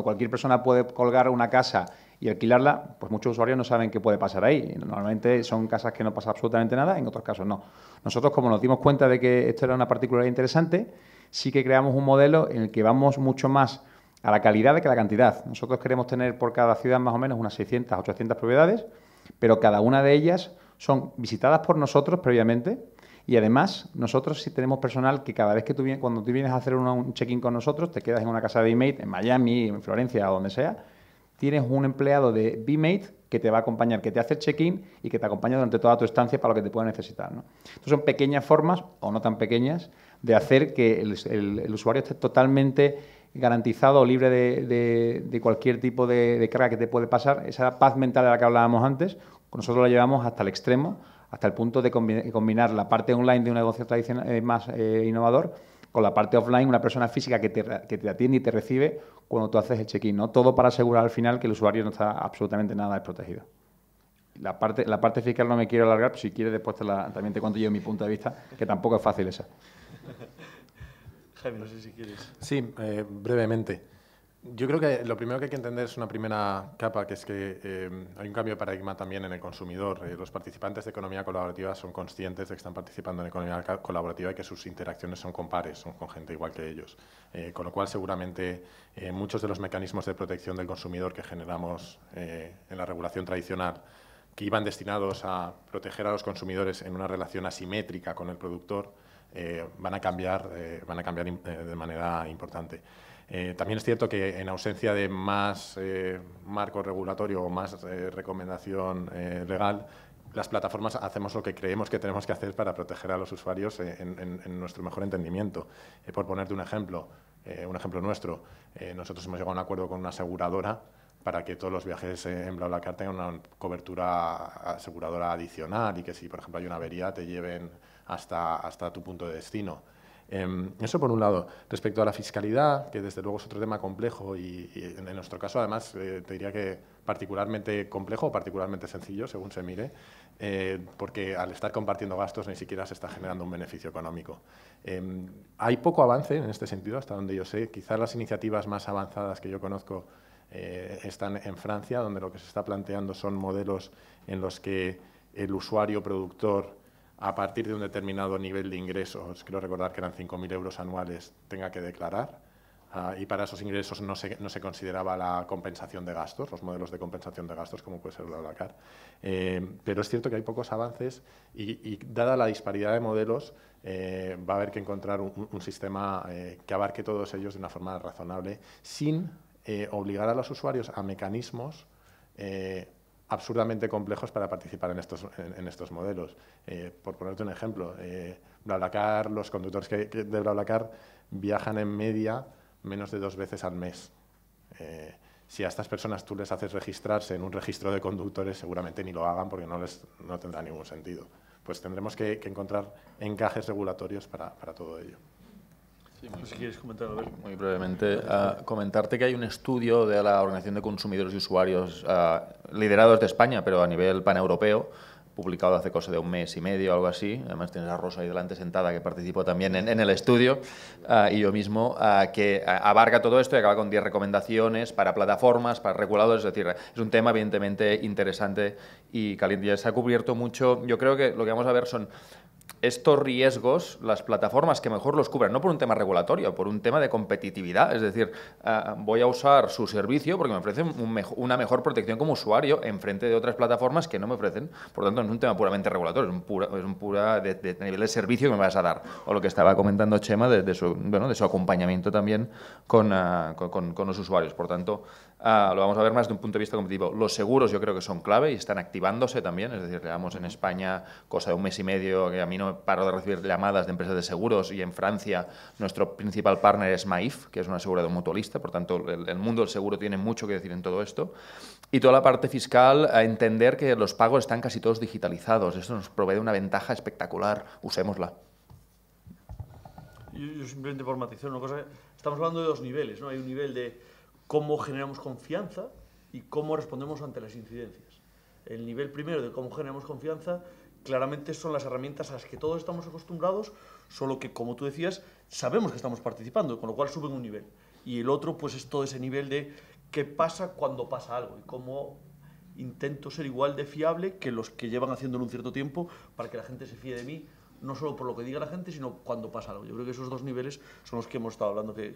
cualquier persona puede colgar una casa y alquilarla, pues muchos usuarios no saben qué puede pasar ahí. Normalmente son casas que no pasa absolutamente nada, en otros casos no. Nosotros, como nos dimos cuenta de que esto era una particularidad interesante, sí que creamos un modelo en el que vamos mucho más a la calidad que a la cantidad. Nosotros queremos tener por cada ciudad más o menos unas 600, 800 propiedades, pero cada una de ellas son visitadas por nosotros previamente. Y además, nosotros sí tenemos personal que cada vez que cuando tú vienes a hacer un check-in con nosotros, te quedas en una casa de B-Mate, en Miami, en Florencia o donde sea, tienes un empleado de B-Mate que te va a acompañar, que te hace el check-in y que te acompaña durante toda tu estancia para lo que te pueda necesitar, ¿no? Entonces, son pequeñas formas, o no tan pequeñas, de hacer que el usuario esté totalmente garantizado o libre de cualquier tipo de carga que te puede pasar. Esa paz mental de la que hablábamos antes, nosotros la llevamos hasta el extremo, hasta el punto de combinar la parte online de un negocio tradicional más innovador con la parte offline, una persona física que te atiende y te recibe cuando tú haces el check-in, ¿no? Todo para asegurar al final que el usuario no está absolutamente nada desprotegido. La parte fiscal no me quiero alargar, pero si quieres después también te cuento yo mi punto de vista, que tampoco es fácil esa. Jaime, no sé si quieres. Sí, brevemente. Yo creo que lo primero que hay que entender es una primera capa, que es que hay un cambio de paradigma también en el consumidor. Los participantes de economía colaborativa son conscientes de que están participando en economía colaborativa y que sus interacciones son con pares, son con gente igual que ellos. Con lo cual, seguramente, muchos de los mecanismos de protección del consumidor que generamos en la regulación tradicional, que iban destinados a proteger a los consumidores en una relación asimétrica con el productor, van a cambiar de manera importante. También es cierto que en ausencia de más marco regulatorio o más recomendación legal, las plataformas hacemos lo que creemos que tenemos que hacer para proteger a los usuarios en nuestro mejor entendimiento. Por ponerte un ejemplo nuestro, nosotros hemos llegado a un acuerdo con una aseguradora para que todos los viajes en BlaBlaCar tengan una cobertura aseguradora adicional y que si, por ejemplo, hay una avería, te lleven hasta tu punto de destino. Eso por un lado. Respecto a la fiscalidad, que desde luego es otro tema complejo y en nuestro caso, además, te diría que particularmente complejo o particularmente sencillo, según se mire, porque al estar compartiendo gastos ni siquiera se está generando un beneficio económico. Hay poco avance en este sentido, hasta donde yo sé. Quizás las iniciativas más avanzadas que yo conozco están en Francia, donde lo que se está planteando son modelos en los que el usuario productor, a partir de un determinado nivel de ingresos, creo recordar que eran 5.000 euros anuales, tenga que declarar. Y para esos ingresos no se consideraba la compensación de gastos, los modelos de compensación de gastos, como puede ser BlaBlaCar. Pero es cierto que hay pocos avances y dada la disparidad de modelos, va a haber que encontrar un sistema que abarque todos ellos de una forma razonable, sin obligar a los usuarios a mecanismos absurdamente complejos para participar en estos modelos. Por ponerte un ejemplo, BlaBlaCar, los conductores de BlaBlaCar viajan en media menos de 2 veces al mes. Si a estas personas tú les haces registrarse en un registro de conductores, seguramente ni lo hagan porque no tendrá ningún sentido. Pues tendremos que encontrar encajes regulatorios para todo ello. Sí, no sé si quieres comentar, a ver. Muy brevemente, comentarte que hay un estudio de la Organización de Consumidores y Usuarios liderado desde España, pero a nivel paneuropeo, publicado hace cosa de un mes y medio, algo así. Además tienes a Rosa ahí delante sentada, que participó también en el estudio, y yo mismo, que abarca todo esto y acaba con 10 recomendaciones para plataformas, para reguladores. Es decir, es un tema evidentemente interesante y caliente. Ya se ha cubierto mucho. Yo creo que lo que vamos a ver son estos riesgos, las plataformas que mejor los cubran, no por un tema regulatorio, por un tema de competitividad. Es decir, voy a usar su servicio porque me ofrecen una mejor protección como usuario en frente de otras plataformas que no me ofrecen. Por lo tanto, no es un tema puramente regulatorio, es un pura de nivel de servicio que me vas a dar. O lo que estaba comentando Chema de su acompañamiento también con los usuarios. Por tanto, lo vamos a ver más de un punto de vista competitivo. Los seguros yo creo que son clave y están activándose también. Es decir, llevamos en España cosa de un mes y medio que a mí no paro de recibir llamadas de empresas de seguros, y en Francia nuestro principal partner es Maif, que es una aseguradora mutualista. Por tanto, el mundo del seguro tiene mucho que decir en todo esto. Y toda la parte fiscal, a entender que los pagos están casi todos digitalizados. Esto nos provee una ventaja espectacular. Usémosla. Yo simplemente por matizar una cosa, estamos hablando de dos niveles, ¿no? Hay un nivel de cómo generamos confianza y cómo respondemos ante las incidencias. El nivel primero de cómo generamos confianza claramente son las herramientas a las que todos estamos acostumbrados, solo que, como tú decías, sabemos que estamos participando, con lo cual suben un nivel. Y el otro, pues, es todo ese nivel de qué pasa cuando pasa algo y cómo intento ser igual de fiable que los que llevan haciéndolo un cierto tiempo para que la gente se fíe de mí, no solo por lo que diga la gente, sino cuando pasa algo. Yo creo que esos dos niveles son los que hemos estado hablando, es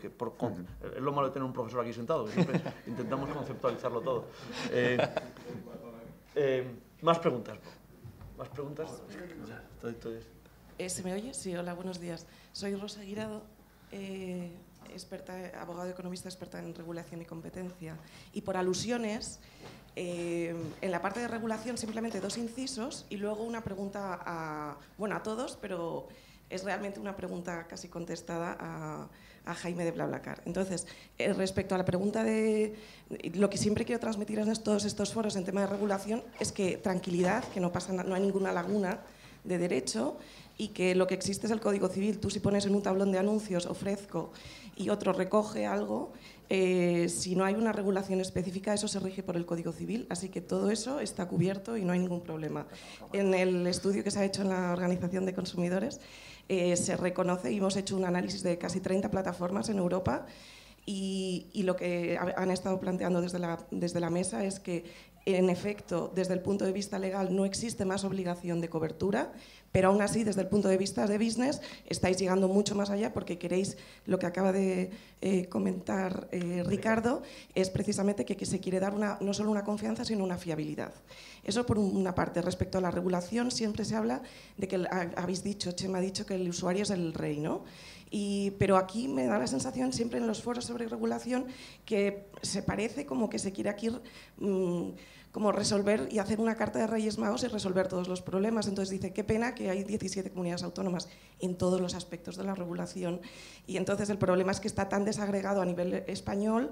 lo malo de tener un profesor aquí sentado, que siempre intentamos conceptualizarlo todo. Más preguntas. ¿Más preguntas? ¿Se me oye? Sí, hola, buenos días. Soy Rosa Guirado, abogado economista experta en regulación y competencia. Y por alusiones, en la parte de regulación simplemente 2 incisos y luego una pregunta a todos, pero es realmente una pregunta casi contestada a Jaime de BlaBlaCar. Entonces, respecto a la pregunta de lo que siempre quiero transmitir en todos estos foros en tema de regulación es que tranquilidad, que no hay ninguna laguna de derecho y que lo que existe es el Código Civil. Tú si pones en un tablón de anuncios ofrezco y otro recoge algo, si no hay una regulación específica, eso se rige por el Código Civil, así que todo eso está cubierto y no hay ningún problema. En el estudio que se ha hecho en la Organización de Consumidores se reconoce y hemos hecho un análisis de casi 30 plataformas en Europa y lo que han estado planteando desde la mesa es que, en efecto, desde el punto de vista legal no existe más obligación de cobertura, pero aún así, desde el punto de vista de business, estáis llegando mucho más allá porque queréis, lo que acaba de comentar Ricardo, es precisamente que se quiere dar no solo una confianza, sino una fiabilidad. Eso por una parte. Respecto a la regulación, siempre se habla de que, habéis dicho, Chema ha dicho que el usuario es el rey, ¿no? Pero aquí me da la sensación, siempre en los foros sobre regulación, que se parece como que se quiere aquí como resolver y hacer una carta de Reyes Magos y resolver todos los problemas. Entonces dice, qué pena que hay 17 comunidades autónomas en todos los aspectos de la regulación. Y entonces el problema es que está tan desagregado a nivel español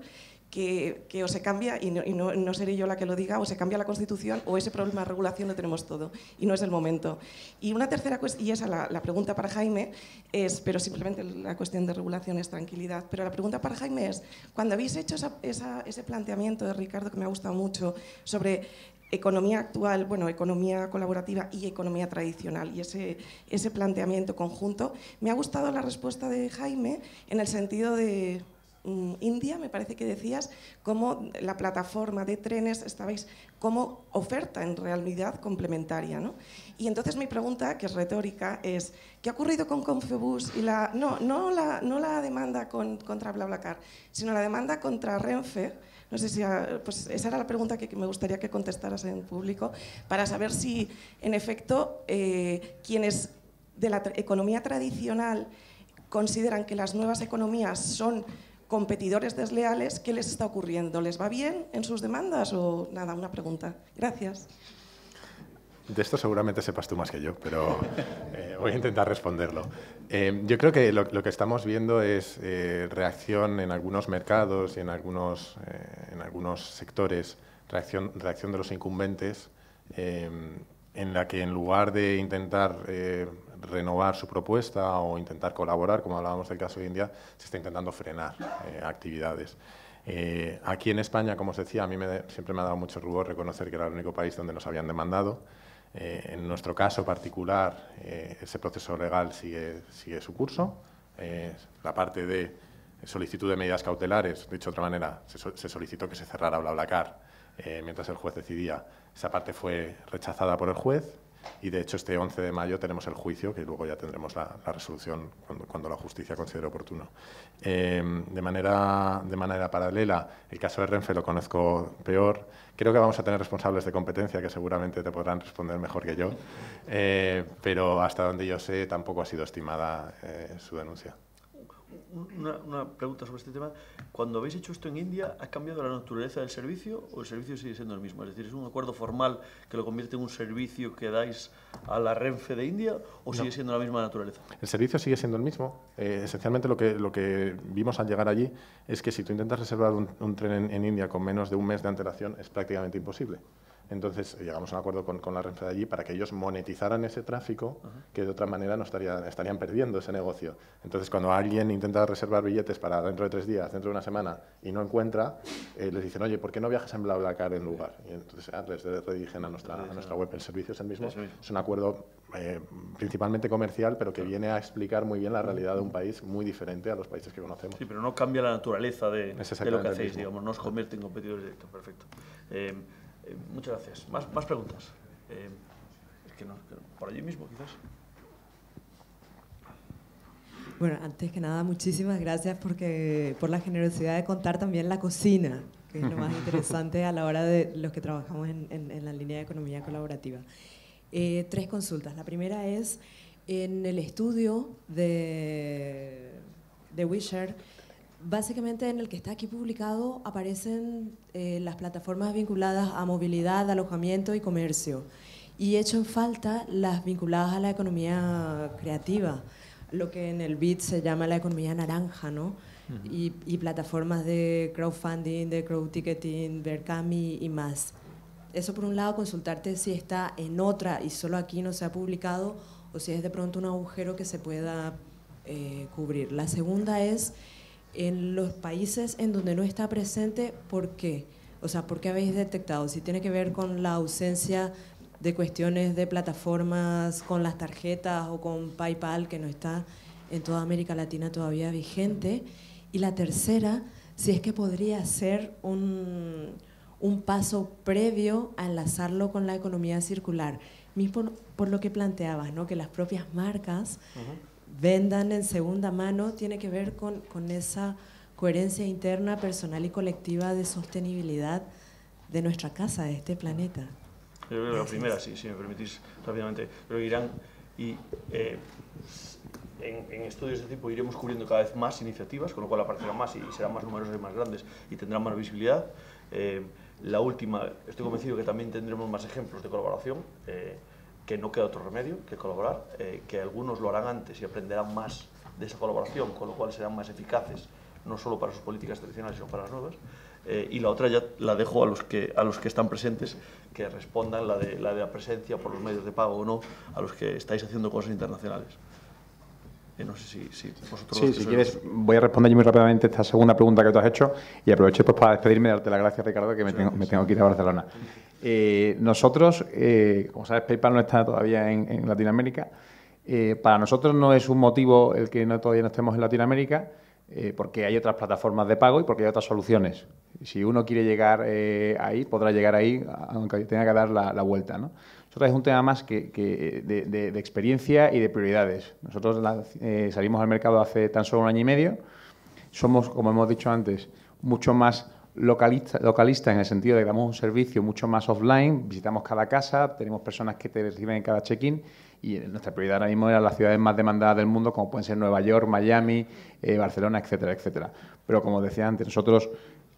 que o se cambia, y no seré yo la que lo diga, o se cambia la Constitución o ese problema de regulación lo tenemos todo y no es el momento. Y una tercera cuestión, y esa la pregunta para Jaime, pero simplemente la cuestión de regulación es tranquilidad, pero la pregunta para Jaime es, cuando habéis hecho ese planteamiento de Ricardo, que me ha gustado mucho, sobre economía actual, economía colaborativa y economía tradicional, y ese planteamiento conjunto, me ha gustado la respuesta de Jaime en el sentido de India, me parece que decías, cómo la plataforma de trenes estabais como oferta en realidad complementaria, ¿no? Y entonces mi pregunta, que es retórica, es ¿qué ha ocurrido con Confebus y no la demanda contra BlaBlaCar, sino la demanda contra Renfe? No sé si pues esa era la pregunta que me gustaría que contestaras en público, para saber si en efecto quienes de la economía tradicional consideran que las nuevas economías son competidores desleales, ¿qué les está ocurriendo? ¿Les va bien en sus demandas o nada? Una pregunta. Gracias. De esto seguramente sepas tú más que yo, pero voy a intentar responderlo. Yo creo que lo que estamos viendo es reacción en algunos mercados y en algunos sectores, reacción de los incumbentes, en la que en lugar de intentar renovar su propuesta o intentar colaborar, como hablábamos del caso de India, se está intentando frenar actividades. Aquí en España, como os decía, a mí siempre me ha dado mucho rubor reconocer que era el único país donde nos habían demandado. En nuestro caso particular, ese proceso legal sigue su curso. La parte de solicitud de medidas cautelares, dicho de otra manera, se solicitó que se cerrara BlaBlaCar mientras el juez decidía. Esa parte fue rechazada por el juez Y de hecho este 11 de mayo tenemos el juicio, que luego ya tendremos la resolución cuando la justicia considere oportuno. De manera paralela, el caso de Renfe lo conozco peor. Creo que vamos a tener responsables de competencia que seguramente te podrán responder mejor que yo, pero hasta donde yo sé tampoco ha sido estimada su denuncia. Una pregunta sobre este tema. Cuando habéis hecho esto en India, ¿ha cambiado la naturaleza del servicio o el servicio sigue siendo el mismo? Es decir, ¿es un acuerdo formal que lo convierte en un servicio que dais a la Renfe de India o sigue siendo la misma naturaleza? El servicio sigue siendo el mismo. Esencialmente lo que vimos al llegar allí es que si tú intentas reservar un tren en India con menos de un mes de antelación es prácticamente imposible. Entonces llegamos a un acuerdo con la Renfe de allí para que ellos monetizaran ese tráfico, que de otra manera no estarían perdiendo ese negocio. Entonces cuando alguien intenta reservar billetes para dentro de 3 días, dentro de una semana y no encuentra, les dicen, oye, ¿por qué no viajas en BlaBlaCar en lugar? Y entonces les redirigen a nuestra web. El servicio es el mismo. Es un acuerdo principalmente comercial, pero que viene a explicar muy bien la realidad de un país muy diferente a los países que conocemos. Sí, pero no cambia la naturaleza de lo que hacéis, digamos, no os convierte en competidores directos. Perfecto. Muchas gracias. ¿Más preguntas? Es que no, por allí mismo, quizás. Bueno, antes que nada, muchísimas gracias por la generosidad de contar también la cocina, que es lo más interesante a la hora de los que trabajamos en la línea de economía colaborativa. 3 consultas. La primera es, en el estudio de WeShare, básicamente en el que está aquí publicado aparecen las plataformas vinculadas a movilidad, alojamiento y comercio. Y hecho en falta las vinculadas a la economía creativa, lo que en el BIT se llama la economía naranja, ¿no? Y plataformas de crowdfunding, de crowdticketing, Verkami y más. Eso por un lado, consultarte si está en otra y solo aquí no se ha publicado o si es de pronto un agujero que se pueda cubrir. La segunda es, en los países en donde no está presente, ¿por qué? O sea, ¿por qué habéis detectado? Si tiene que ver con la ausencia de cuestiones de plataformas con las tarjetas o con PayPal, que no está en toda América Latina todavía vigente. Y la tercera, si es que podría ser un paso previo a enlazarlo con la economía circular. Mismo por lo que planteabas, ¿no? Que las propias marcas vendan en segunda mano, tiene que ver con esa coherencia interna, personal y colectiva de sostenibilidad de nuestra casa, de este planeta. Yo creo que la primera, si me permitís rápidamente, creo que irán y en estudios de este tipo iremos cubriendo cada vez más iniciativas, con lo cual aparecerán más y serán más numerosas y más grandes y tendrán más visibilidad. La última, estoy convencido que también tendremos más ejemplos de colaboración, que no queda otro remedio que colaborar, que algunos lo harán antes y aprenderán más de esa colaboración, con lo cual serán más eficaces, no solo para sus políticas tradicionales, sino para las nuevas. Y la otra ya la dejo a los que están presentes, que respondan la de la presencia por los medios de pago o no, a los que estáis haciendo cosas internacionales. No sé si vosotros... Sí, si quieres, voy a responder yo muy rápidamente esta segunda pregunta que tú has hecho y aprovecho pues para despedirme y darte las gracias, Ricardo, que me tengo que ir a Barcelona. Nosotros, como sabes, PayPal no está todavía en Latinoamérica. Para nosotros no es un motivo el que todavía no estemos en Latinoamérica, porque hay otras plataformas de pago y porque hay otras soluciones. Si uno quiere llegar ahí, podrá llegar ahí, aunque tenga que dar la vuelta, ¿no? Nosotros es un tema más de experiencia y de prioridades. Nosotros salimos al mercado hace tan solo 1 año y medio. Somos, como hemos dicho antes, mucho más localistas en el sentido de que damos un servicio mucho más offline, visitamos cada casa, tenemos personas que te reciben en cada check-in y nuestra prioridad ahora mismo eran las ciudades más demandadas del mundo, como pueden ser Nueva York, Miami, Barcelona, etcétera, etcétera. Pero como decía antes, nosotros,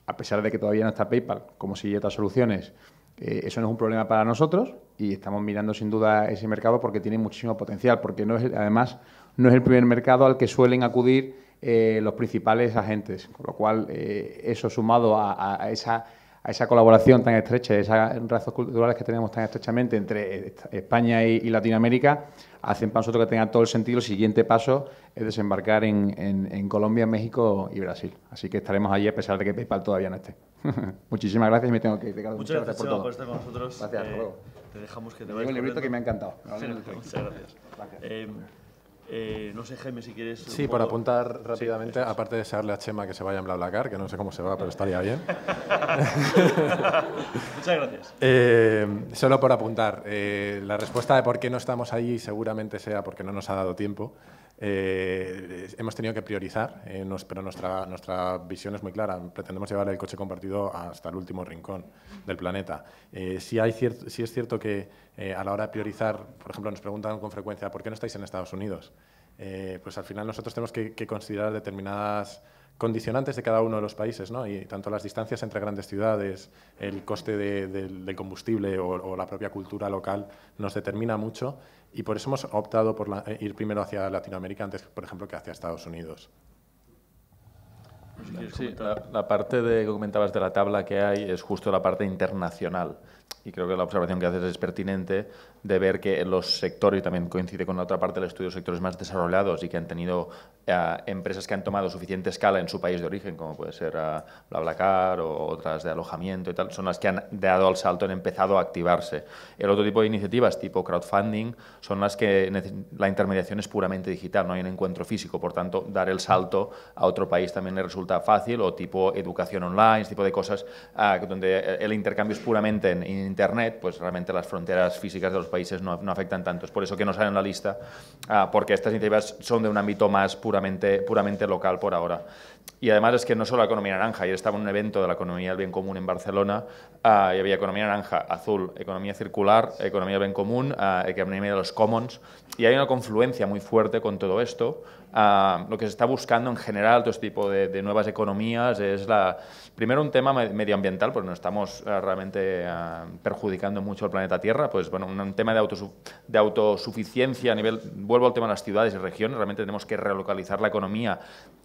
a pesar de que todavía no está PayPal, como si hay otras soluciones, eso no es un problema para nosotros y estamos mirando sin duda ese mercado porque tiene muchísimo potencial, porque además no es el primer mercado al que suelen acudir los principales agentes, con lo cual eso sumado a esa colaboración tan estrecha, esas razas culturales que tenemos tan estrechamente entre España y Latinoamérica, hacen para nosotros que tenga todo el sentido. El siguiente paso es desembarcar en Colombia, México y Brasil. Así que estaremos allí a pesar de que PayPal todavía no esté. Muchísimas gracias y me tengo que ir. Muchas gracias por todo. Por estar con nosotros. Gracias, hasta luego. Te dejamos que te Tengo vayas. un librito que me ha encantado. Muchas gracias. No sé, Jaime, si quieres... Sí, por apuntar rápidamente, aparte de desearle a Chema que se vaya en BlaBlaCar, que no sé cómo se va, pero estaría bien. Muchas gracias. Solo por apuntar, la respuesta de por qué no estamos allí seguramente sea porque no nos ha dado tiempo. Hemos tenido que priorizar, pero nuestra visión es muy clara. Pretendemos llevar el coche compartido hasta el último rincón del planeta. Sí es cierto que a la hora de priorizar, por ejemplo, nos preguntan con frecuencia ¿por qué no estáis en Estados Unidos? Pues al final nosotros tenemos que considerar determinadas condicionantes de cada uno de los países, ¿no? Y tanto las distancias entre grandes ciudades, el coste del combustible o la propia cultura local nos determina mucho, y por eso hemos optado por ir primero hacia Latinoamérica antes, por ejemplo, que hacia Estados Unidos. Sí, la parte que comentabas de la tabla que hay es justo la parte internacional. Y creo que la observación que haces es pertinente de ver que en los sectores, y también coincide con la otra parte del estudio, sectores más desarrollados y que han tenido empresas que han tomado suficiente escala en su país de origen, como puede ser BlaBlaCar o otras de alojamiento y tal, son las que han dado el salto, han empezado a activarse. El otro tipo de iniciativas, tipo crowdfunding, son las que la intermediación es puramente digital, no hay un encuentro físico, por tanto, dar el salto a otro país también le resulta fácil, o tipo educación online, este tipo de cosas donde el intercambio es puramente en Internet, pues realmente las fronteras físicas de los países no afectan tanto. Es por eso que no salen en la lista, porque estas iniciativas son de un ámbito más puramente local por ahora. Y además es que no solo la economía naranja, ayer estaba en un evento de la economía del bien común en Barcelona, y había economía naranja, azul, economía circular, economía del bien común, economía de los commons, y hay una confluencia muy fuerte con todo esto. Lo que se está buscando en general, todo este tipo de nuevas economías, es primero un tema medioambiental, porque no estamos realmente perjudicando mucho al planeta Tierra, pues bueno, un tema de autosuficiencia a nivel, vuelvo al tema de las ciudades y regiones, realmente tenemos que relocalizar la economía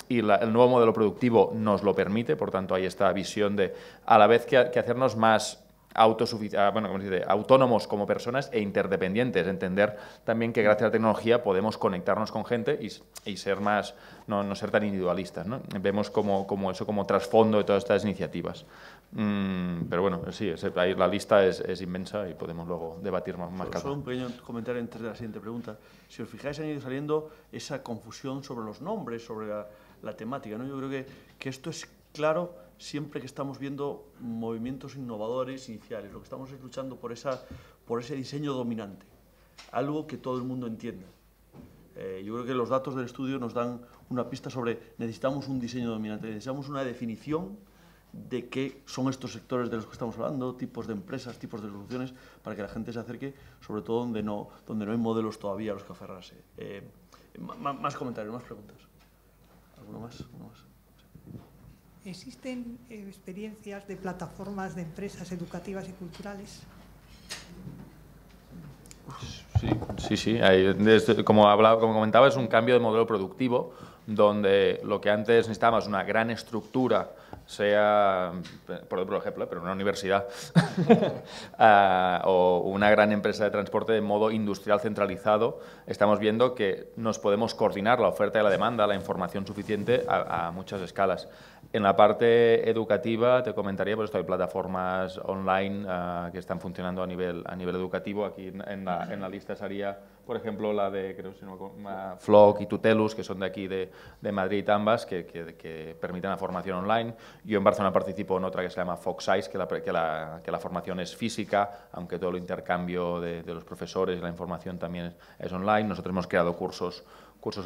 y el nuevo modelo productivo nos lo permite, por tanto hay esta visión de a la vez que hacernos más autónomos como personas e interdependientes, entender también que gracias a la tecnología podemos conectarnos con gente y ser más, no ser tan individualistas, ¿no? Vemos como eso como trasfondo de todas estas iniciativas. Pero bueno, sí, ahí la lista es inmensa y podemos luego debatir más calma. Solo un pequeño comentario antes de la siguiente pregunta. Si os fijáis, han ido saliendo esa confusión sobre los nombres, sobre la temática, ¿no? Yo creo que esto es claro siempre que estamos viendo movimientos innovadores iniciales. Lo que estamos es luchando por ese diseño dominante, algo que todo el mundo entienda. Yo creo que los datos del estudio nos dan una pista sobre necesitamos un diseño dominante, necesitamos una definición de qué son estos sectores de los que estamos hablando, tipos de empresas, tipos de soluciones, para que la gente se acerque, sobre todo donde no hay modelos todavía a los que aferrarse. Más comentarios, más preguntas. ¿Alguno más? ¿Existen experiencias de plataformas de empresas educativas y culturales? Sí. Como comentaba, es un cambio de modelo productivo donde lo que antes necesitábamos una gran estructura, sea, por ejemplo, pero una universidad o una gran empresa de transporte de modo industrial centralizado, estamos viendo que nos podemos coordinar la oferta y la demanda, la información suficiente a muchas escalas. En la parte educativa te comentaría, pues hay plataformas online que están funcionando a nivel educativo. Aquí en la lista estaría, por ejemplo, la de Flock y Tutelus, que son de aquí de Madrid ambas, que permiten la formación online. Yo en Barcelona participo en otra que se llama Foxize, que la formación es física, aunque todo el intercambio de los profesores y la información también es online. Nosotros hemos creado cursos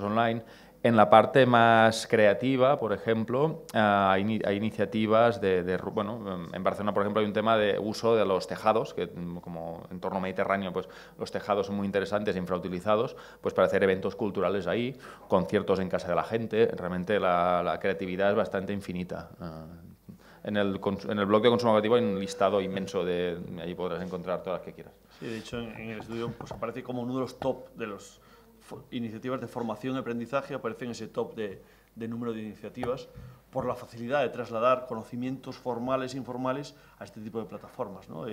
online. En la parte más creativa, por ejemplo, hay iniciativas en Barcelona, por ejemplo, hay un tema de uso de los tejados, que como entorno mediterráneo, pues los tejados son muy interesantes e infrautilizados, pues para hacer eventos culturales ahí, conciertos en casa de la gente. Realmente la creatividad es bastante infinita. En el blog de Consumo Educativo hay un listado inmenso ahí podrás encontrar todas las que quieras. Sí, de hecho, en el estudio pues aparece como uno de los top de los iniciativas de formación y aprendizaje, aparece en ese top de número de iniciativas por la facilidad de trasladar conocimientos formales e informales a este tipo de plataformas, ¿no?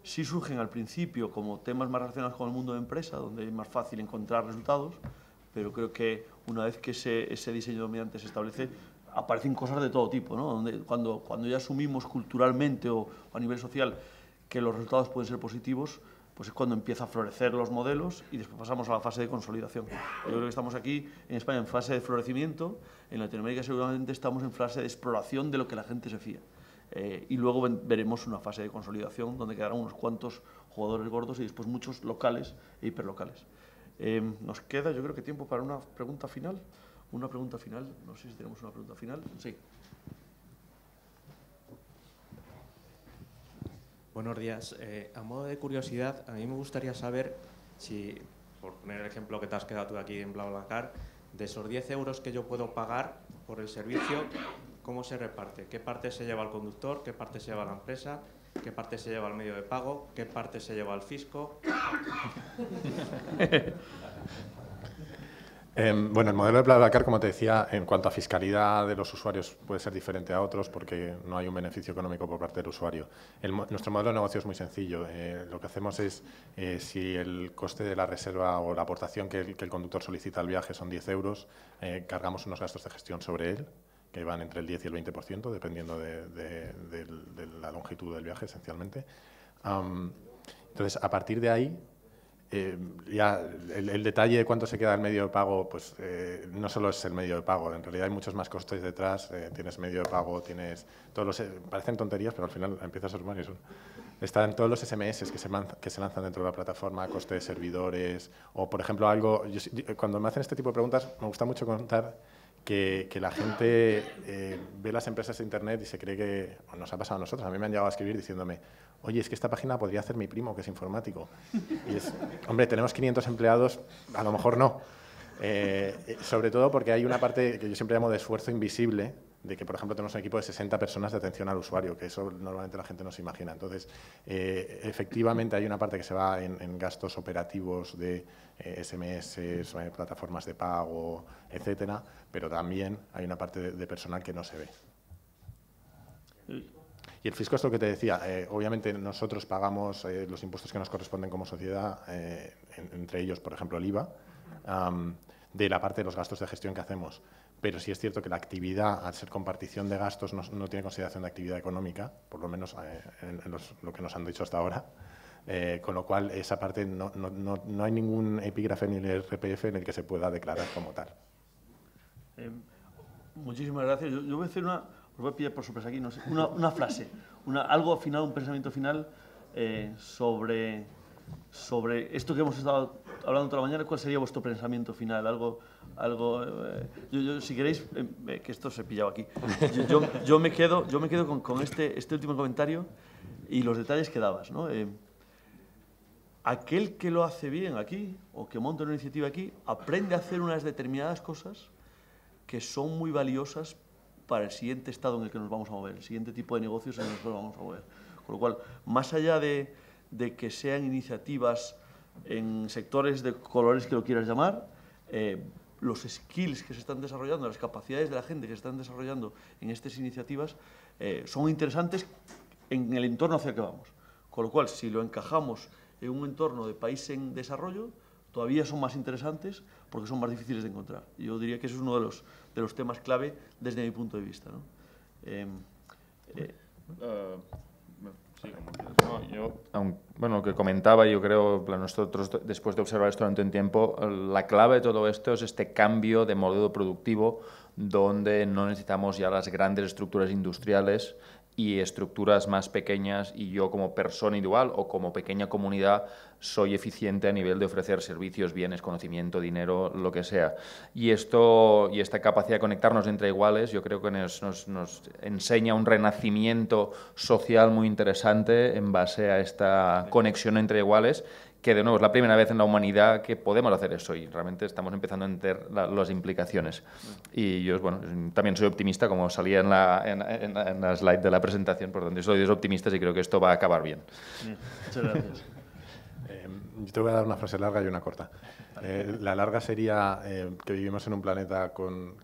Sí surgen al principio como temas más relacionados con el mundo de empresa, donde es más fácil encontrar resultados, pero creo que una vez que ese diseño dominante se establece, aparecen cosas de todo tipo, ¿no? Donde cuando ya asumimos culturalmente o a nivel social que los resultados pueden ser positivos, pues es cuando empieza a florecer los modelos y después pasamos a la fase de consolidación. Yo creo que estamos aquí en España en fase de florecimiento, en Latinoamérica seguramente estamos en fase de exploración de lo que la gente se fía. Y luego veremos una fase de consolidación donde quedarán unos cuantos jugadores gordos y después muchos locales e hiperlocales. Nos queda, yo creo que tiempo para una pregunta final. Una pregunta final, no sé si tenemos una pregunta final. Sí. Buenos días. A modo de curiosidad, a mí me gustaría saber si, por poner el ejemplo que te has quedado tú aquí en BlaBlaCar, de esos 10 euros que yo puedo pagar por el servicio, ¿cómo se reparte? ¿Qué parte se lleva al conductor? ¿Qué parte se lleva a la empresa? ¿Qué parte se lleva al medio de pago? ¿Qué parte se lleva al fisco? Bueno, el modelo de BlaBlaCar, como te decía, en cuanto a fiscalidad de los usuarios puede ser diferente a otros porque no hay un beneficio económico por parte del usuario. Nuestro modelo de negocio es muy sencillo. Lo que hacemos es, si el coste de la reserva o la aportación que el conductor solicita al viaje son 10 euros, cargamos unos gastos de gestión sobre él, que van entre el 10 y el 20%, dependiendo de la longitud del viaje, esencialmente. Entonces, a partir de ahí, ya el detalle de cuánto se queda el medio de pago, pues no solo es el medio de pago, en realidad hay muchos más costes detrás. Tienes medio de pago, tienes todos los, parecen tonterías, pero al final empiezas a sumar y son. Están todos los SMS que se lanzan dentro de la plataforma, coste de servidores, o por ejemplo algo, cuando me hacen este tipo de preguntas me gusta mucho contar que la gente ve las empresas de Internet y se cree que, o nos ha pasado a nosotros, a mí me han llegado a escribir diciéndome: oye, es que esta página podría hacer mi primo, que es informático. Y es, hombre, tenemos 500 empleados, a lo mejor no. Sobre todo porque hay una parte que yo siempre llamo de esfuerzo invisible, de que, por ejemplo, tenemos un equipo de 60 personas de atención al usuario, que eso normalmente la gente no se imagina. Entonces, efectivamente hay una parte que se va en gastos operativos de SMS, plataformas de pago, etcétera, pero también hay una parte de personal que no se ve. Y el fisco es lo que te decía. Obviamente nosotros pagamos los impuestos que nos corresponden como sociedad, entre ellos, por ejemplo, el IVA, de la parte de los gastos de gestión que hacemos. Pero sí es cierto que la actividad, al ser compartición de gastos, no tiene consideración de actividad económica, por lo menos lo que nos han dicho hasta ahora. Con lo cual, esa parte no hay ningún epígrafe ni el RPF en el que se pueda declarar como tal. Muchísimas gracias. Yo voy a hacer os voy a pillar por sorpresa aquí, no sé, una frase, algo final, un pensamiento final sobre esto que hemos estado hablando toda la mañana. ¿Cuál sería vuestro pensamiento final? Yo, si queréis, que esto se pillaba aquí. Yo me quedo con este último comentario y los detalles que dabas, ¿no? Aquel que lo hace bien aquí o que monta una iniciativa aquí aprende a hacer unas determinadas cosas que son muy valiosas para el siguiente estado en el que nos vamos a mover, el siguiente tipo de negocios en el que nos vamos a mover. Con lo cual, más allá de que sean iniciativas en sectores de colores que lo quieras llamar, los skills que se están desarrollando, las capacidades de la gente que se están desarrollando en estas iniciativas son interesantes en el entorno hacia el que vamos. Con lo cual, si lo encajamos en un entorno de país en desarrollo, todavía son más interesantes porque son más difíciles de encontrar. Yo diría que eso es uno de los temas clave desde mi punto de vista, ¿no? Bueno, lo que comentaba, yo creo, nosotros después de observar esto durante un tiempo, la clave de todo esto es este cambio de modelo productivo donde no necesitamos ya las grandes estructuras industriales y estructuras más pequeñas, y yo como persona individual o como pequeña comunidad soy eficiente a nivel de ofrecer servicios, bienes, conocimiento, dinero, lo que sea. Y esta capacidad de conectarnos entre iguales yo creo que nos enseña un renacimiento social muy interesante en base a esta conexión entre iguales, que de nuevo es la primera vez en la humanidad que podemos hacer eso y realmente estamos empezando a entender las implicaciones. Y yo, bueno, también soy optimista, como salía en la slide de la presentación, por donde soy de los optimistas y creo que esto va a acabar bien. Muchas gracias. Yo te voy a dar una frase larga y una corta. La larga sería que vivimos en un planeta con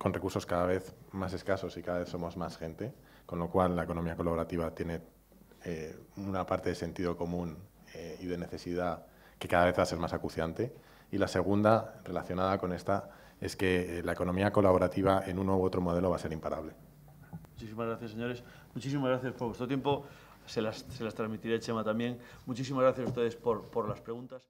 recursos cada vez más escasos y cada vez somos más gente, con lo cual la economía colaborativa tiene una parte de sentido común y de necesidad que cada vez va a ser más acuciante. Y la segunda, relacionada con esta, es que la economía colaborativa en uno u otro modelo va a ser imparable. Muchísimas gracias, señores. Muchísimas gracias por vuestro tiempo. se las transmitiré, Chema, también. Muchísimas gracias a ustedes por las preguntas.